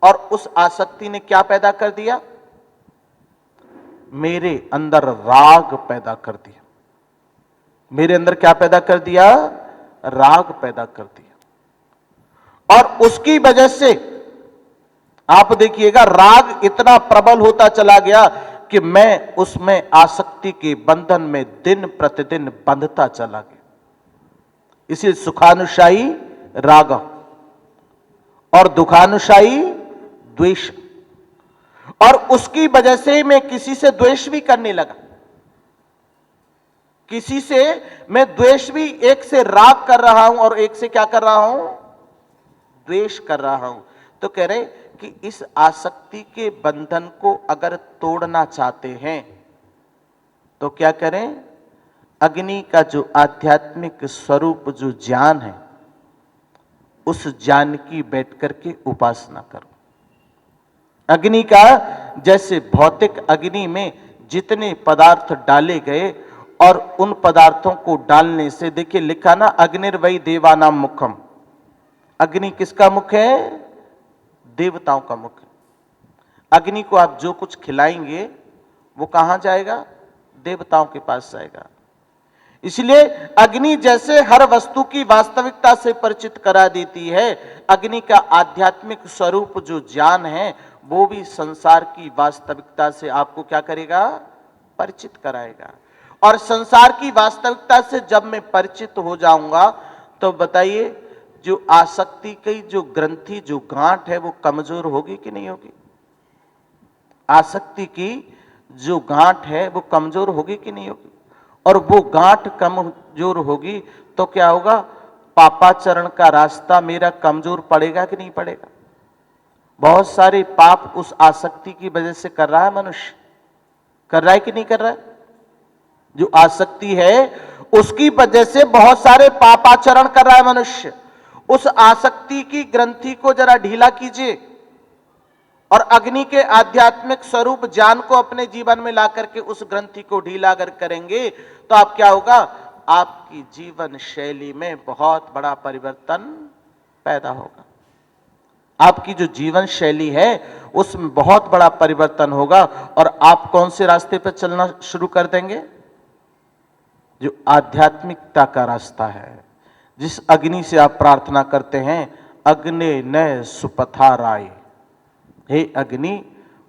और उस आसक्ति ने क्या पैदा कर दिया? मेरे अंदर राग पैदा कर दिया। मेरे अंदर क्या पैदा कर दिया? राग पैदा कर दिया। और उसकी वजह से आप देखिएगा, राग इतना प्रबल होता चला गया कि मैं उसमें आसक्ति के बंधन में दिन प्रतिदिन बंधता चला गया। इसी सुखानुशाही राग और दुखानुशाही द्वेष, और उसकी वजह से मैं किसी से द्वेष भी करने लगा। किसी से मैं द्वेष भी, एक से राग कर रहा हूं और एक से क्या कर रहा हूं? द्वेष कर रहा हूं। तो कह रहे कि इस आसक्ति के बंधन को अगर तोड़ना चाहते हैं तो क्या करें? अग्नि का जो आध्यात्मिक स्वरूप, जो ज्ञान है, उस ज्ञान की बैठ करके उपासना करो। अग्नि का, जैसे भौतिक अग्नि में जितने पदार्थ डाले गए, और उन पदार्थों को डालने से, देखिए लिखा ना अग्निर्वै देवानाम मुखम, अग्नि किसका मुख है? देवताओं का मुख है। अग्नि को आप जो कुछ खिलाएंगे वो कहां जाएगा? देवताओं के पास जाएगा। इसलिए अग्नि जैसे हर वस्तु की वास्तविकता से परिचित करा देती है, अग्नि का आध्यात्मिक स्वरूप जो ज्ञान है वो भी संसार की वास्तविकता से आपको क्या करेगा? परिचित कराएगा। और संसार की वास्तविकता से जब मैं परिचित हो जाऊंगा तो बताइए, जो आसक्ति की जो ग्रंथि, जो गांठ है वो कमजोर होगी कि नहीं होगी? आसक्ति की जो गांठ है वो कमजोर होगी कि नहीं होगी? और वो गांठ कमजोर होगी तो क्या होगा? पापाचरण का रास्ता मेरा कमजोर पड़ेगा कि नहीं पड़ेगा? बहुत सारे पाप उस आसक्ति की वजह से कर रहा है मनुष्य, कर रहा है कि नहीं कर रहा है? जो आसक्ति है उसकी वजह से बहुत सारे पापाचरण कर रहा है मनुष्य। उस आसक्ति की ग्रंथि को जरा ढीला कीजिए और अग्नि के आध्यात्मिक स्वरूप ज्ञान को अपने जीवन में ला करके उस ग्रंथि को ढीला अगर करेंगे तो आप क्या होगा? आपकी जीवन शैली में बहुत बड़ा परिवर्तन पैदा होगा। आपकी जो जीवन शैली है उसमें बहुत बड़ा परिवर्तन होगा और आप कौन से रास्ते पर चलना शुरू कर देंगे? जो आध्यात्मिकता का रास्ता है, जिस अग्नि से आप प्रार्थना करते हैं, अग्ने न सुपथाराय, हे अग्नि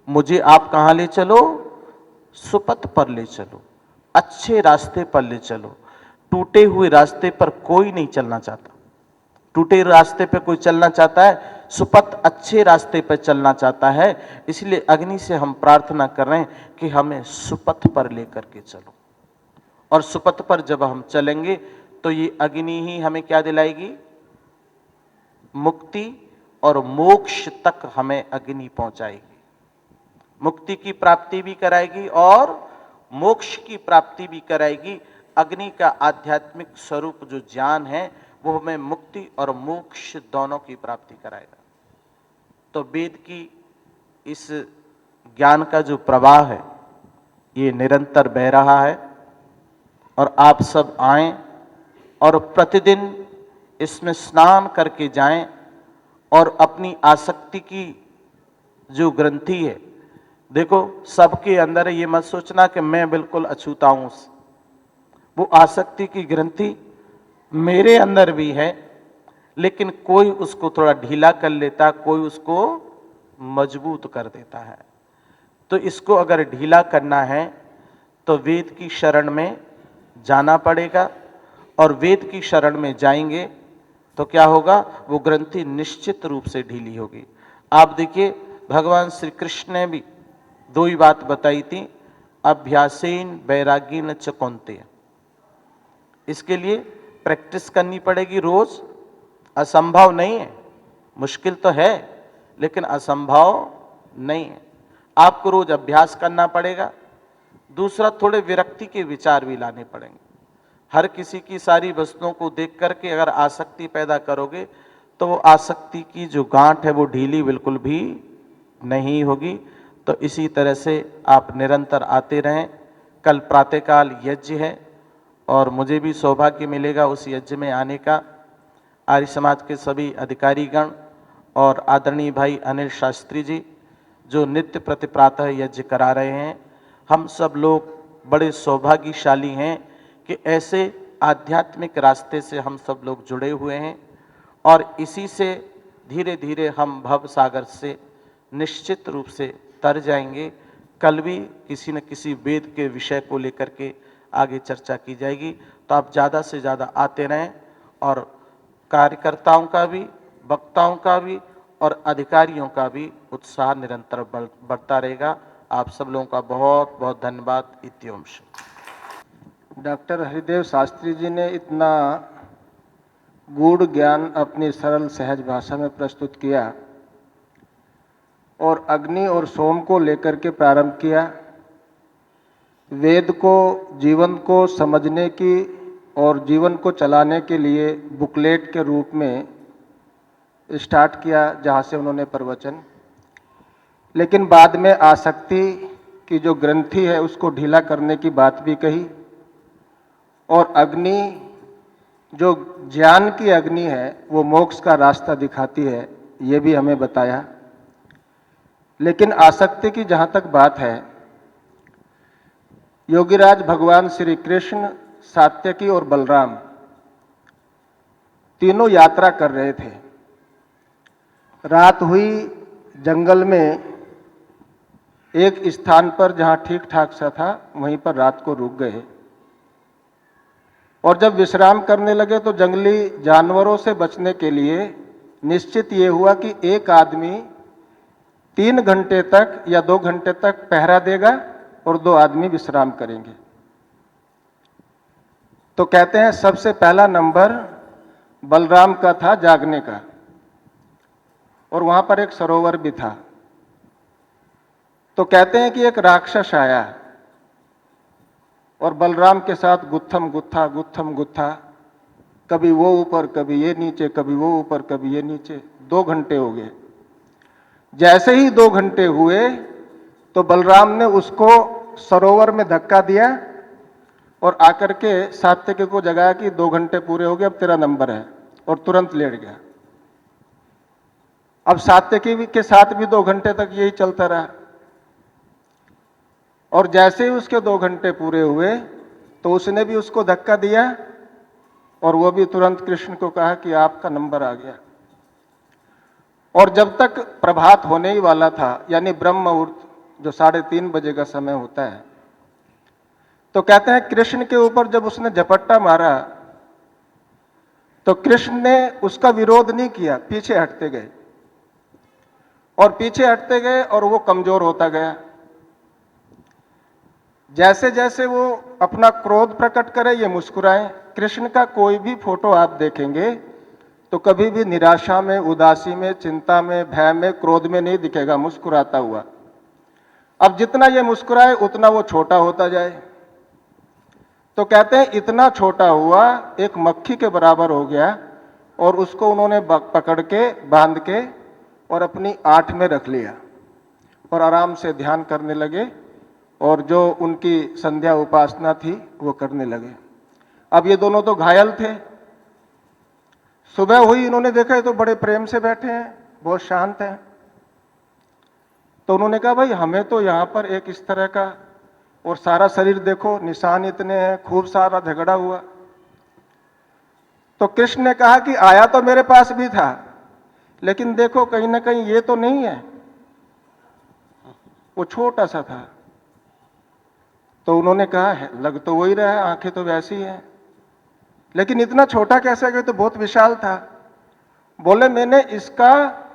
मुझे आप कहां ले चलो? सुपथ पर ले चलो, अच्छे रास्ते पर ले चलो। टूटे हुए रास्ते पर कोई नहीं चलना चाहता। टूटे रास्ते पर कोई चलना चाहता है? सुपथ अच्छे रास्ते पर चलना चाहता है। इसलिए अग्नि से हम प्रार्थना कर रहे हैं कि हमें सुपथ पर लेकर के चलो। और सुपथ पर जब हम चलेंगे तो ये अग्नि ही हमें क्या दिलाएगी? मुक्ति और मोक्ष तक हमें अग्नि पहुंचाएगी। मुक्ति की प्राप्ति भी कराएगी और मोक्ष की प्राप्ति भी कराएगी। अग्नि का आध्यात्मिक स्वरूप जो ज्ञान है वो हमें मुक्ति और मोक्ष दोनों की प्राप्ति कराएगा। तो वेद की इस ज्ञान का जो प्रवाह है ये निरंतर बह रहा है और आप सब आएं और प्रतिदिन इसमें स्नान करके जाएं और अपनी आसक्ति की जो ग्रंथि है, देखो सबके अंदर है, ये मत सोचना कि मैं बिल्कुल अछूता हूं। वो आसक्ति की ग्रंथि मेरे अंदर भी है, लेकिन कोई उसको थोड़ा ढीला कर लेता, कोई उसको मजबूत कर देता है। तो इसको अगर ढीला करना है तो वेद की शरण में जाना पड़ेगा और वेद की शरण में जाएंगे तो क्या होगा? वो ग्रंथि निश्चित रूप से ढीली होगी। आप देखिए भगवान श्री कृष्ण ने भी दो ही बात बताई थी, अभ्यासेन वैरागीन च कौन्तेय। इसके लिए प्रैक्टिस करनी पड़ेगी रोज। असंभव नहीं है, मुश्किल तो है लेकिन असंभव नहीं है। आपको रोज अभ्यास करना पड़ेगा। दूसरा, थोड़े विरक्ति के विचार भी लाने पड़ेंगे। हर किसी की सारी वस्तुओं को देख करके अगर आसक्ति पैदा करोगे तो वो आसक्ति की जो गांठ है वो ढीली बिल्कुल भी नहीं होगी। तो इसी तरह से आप निरंतर आते रहें। कल प्रातःकाल यज्ञ है और मुझे भी सौभाग्य मिलेगा उस यज्ञ में आने का। आर्य समाज के सभी अधिकारीगण और आदरणीय भाई अनिल शास्त्री जी जो नित्य प्रति प्रातः यज्ञ करा रहे हैं, हम सब लोग बड़े सौभाग्यशाली हैं कि ऐसे आध्यात्मिक रास्ते से हम सब लोग जुड़े हुए हैं और इसी से धीरे धीरे हम भव सागर से निश्चित रूप से तर जाएंगे। कल भी किसी न किसी वेद के विषय को लेकर के आगे चर्चा की जाएगी। तो आप ज़्यादा से ज़्यादा आते रहें और कार्यकर्ताओं का भी, वक्ताओं का भी और अधिकारियों का भी उत्साह निरंतर बढ़ता रहेगा। आप सब लोगों का बहुत बहुत धन्यवाद। इत्योंश। डॉक्टर हरिदेव शास्त्री जी ने इतना गूढ़ ज्ञान अपनी सरल सहज भाषा में प्रस्तुत किया और अग्नि और सोम को लेकर के प्रारंभ किया। वेद को जीवन को समझने की और जीवन को चलाने के लिए बुकलेट के रूप में स्टार्ट किया, जहाँ से उन्होंने प्रवचन, लेकिन बाद में आसक्ति की जो ग्रंथि है उसको ढीला करने की बात भी कही और अग्नि जो ज्ञान की अग्नि है वो मोक्ष का रास्ता दिखाती है, ये भी हमें बताया। लेकिन आसक्ति की जहाँ तक बात है, योगीराज भगवान श्री कृष्ण, सात्यकी और बलराम तीनों यात्रा कर रहे थे। रात हुई, जंगल में एक स्थान पर जहाँ ठीक ठाक सा था वहीं पर रात को रुक गए और जब विश्राम करने लगे तो जंगली जानवरों से बचने के लिए निश्चित ये हुआ कि एक आदमी 3 घंटे तक या 2 घंटे तक पहरा देगा और 2 आदमी विश्राम करेंगे। तो कहते हैं सबसे पहला नंबर बलराम का था जागने का, और वहां पर एक सरोवर भी था। तो कहते हैं कि एक राक्षस आया और बलराम के साथ गुत्थम गुत्था, कभी वो ऊपर कभी ये नीचे, कभी वो ऊपर कभी ये नीचे। 2 घंटे हो गए। जैसे ही 2 घंटे हुए तो बलराम ने उसको सरोवर में धक्का दिया और आकर के सात्यकी को जगाया कि 2 घंटे पूरे हो गए, अब तेरा नंबर है, और तुरंत लेट गया। अब सात्यकी के साथ भी 2 घंटे तक यही चलता रहा और जैसे ही उसके 2 घंटे पूरे हुए तो उसने भी उसको धक्का दिया और वो भी तुरंत कृष्ण को कहा कि आपका नंबर आ गया। और जब तक प्रभात होने ही वाला था, यानी ब्रह्म मुहूर्त जो 3:30 बजे का समय होता है, तो कहते हैं कृष्ण के ऊपर जब उसने झपट्टा मारा तो कृष्ण ने उसका विरोध नहीं किया, पीछे हटते गए और पीछे हटते गए और वो कमजोर होता गया। जैसे जैसे वो अपना क्रोध प्रकट करे ये मुस्कुराए। कृष्ण का कोई भी फोटो आप देखेंगे तो कभी भी निराशा में, उदासी में, चिंता में, भय में, क्रोध में नहीं दिखेगा, मुस्कुराता हुआ। अब जितना ये मुस्कुराए उतना वो छोटा होता जाए। तो कहते हैं इतना छोटा हुआ, एक मक्खी के बराबर हो गया और उसको उन्होंने पकड़ के, बांध के और अपनी आंट में रख लिया और आराम से ध्यान करने लगे और जो उनकी संध्या उपासना थी वो करने लगे। अब ये दोनों तो घायल थे। सुबह हुई, इन्होंने देखा ये तो बड़े प्रेम से बैठे हैं, बहुत शांत हैं। तो उन्होंने कहा भाई हमें तो यहाँ पर एक इस तरह का, और सारा शरीर देखो निशान इतने हैं, खूब सारा झगड़ा हुआ। तो कृष्ण ने कहा कि आया तो मेरे पास भी था, लेकिन देखो कहीं ना कहीं ये तो नहीं है, वो छोटा सा था। तो उन्होंने कहा है लग तो वही रहा है, आंखें तो वैसी हैं, लेकिन इतना छोटा कैसे गए, तो बहुत विशाल था। बोले मैंने इसका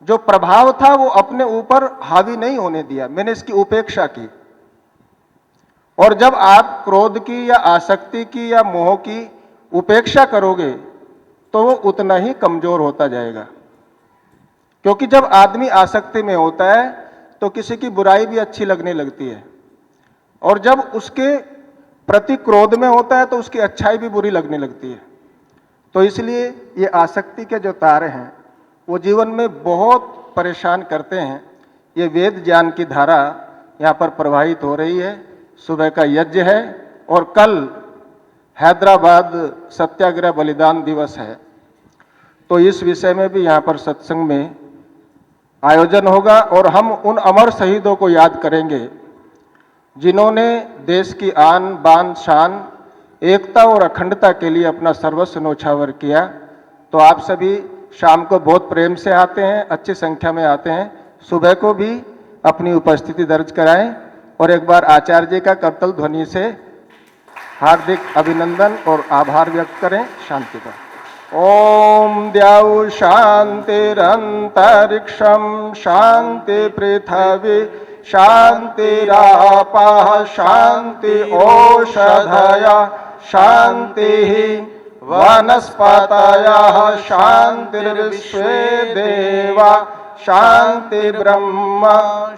जो प्रभाव था वो अपने ऊपर हावी नहीं होने दिया, मैंने इसकी उपेक्षा की। और जब आप क्रोध की या आसक्ति की या मोह की उपेक्षा करोगे तो वो उतना ही कमजोर होता जाएगा। क्योंकि जब आदमी आसक्ति में होता है तो किसी की बुराई भी अच्छी लगने लगती है, और जब उसके प्रति क्रोध में होता है तो उसकी अच्छाई भी बुरी लगने लगती है। तो इसलिए ये आसक्ति के जो तारे हैं वो जीवन में बहुत परेशान करते हैं। ये वेद ज्ञान की धारा यहाँ पर प्रवाहित हो रही है। सुबह का यज्ञ है और कल हैदराबाद सत्याग्रह बलिदान दिवस है, तो इस विषय में भी यहाँ पर सत्संग में आयोजन होगा और हम उन अमर शहीदों को याद करेंगे जिन्होंने देश की आन बान शान, एकता और अखंडता के लिए अपना सर्वस्व न्योछावर किया। तो आप सभी शाम को बहुत प्रेम से आते हैं, अच्छी संख्या में आते हैं। सुबह को भी अपनी उपस्थिति दर्ज कराएं और एक बार आचार्य जी का करतल ध्वनि से हार्दिक अभिनंदन और आभार व्यक्त करें। शांति का ओम द्याउ शांतिरंतरिक्षम शांति पृथ्वी शांतिरापः शांति ओषधया शांति वनस्पतयः शांतिर्विश्वे देवा शांति ब्रह्म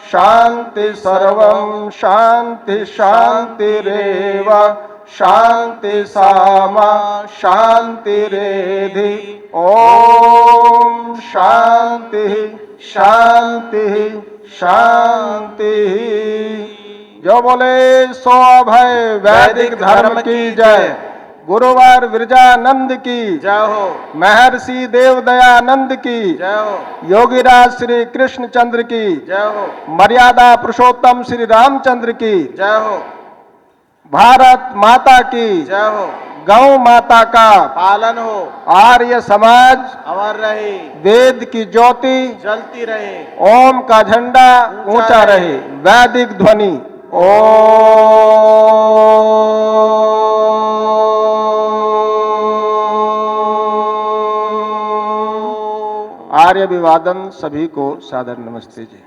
शांति सर्वं शांति शांतिरेव शांति सामा शांतिरेधि। ओम शांति शांति शांति। जो बोले सो अभय वैदिक धर्म की जय, गुरुवार विरजानंद की जय हो, महर्षि देवदयानंद की जय हो, योगीराज श्री कृष्णचंद्र की जय हो, मर्यादा पुरुषोत्तम श्री रामचंद्र की जय हो, भारत माता की जय हो, गौ माता का पालन हो, आर्य समाज अमर रहे, वेद की ज्योति जलती रहे, ओम का झंडा ऊंचा रहे, वैदिक ध्वनि आर्य अभिवादन। सभी को सादर नमस्ते जी।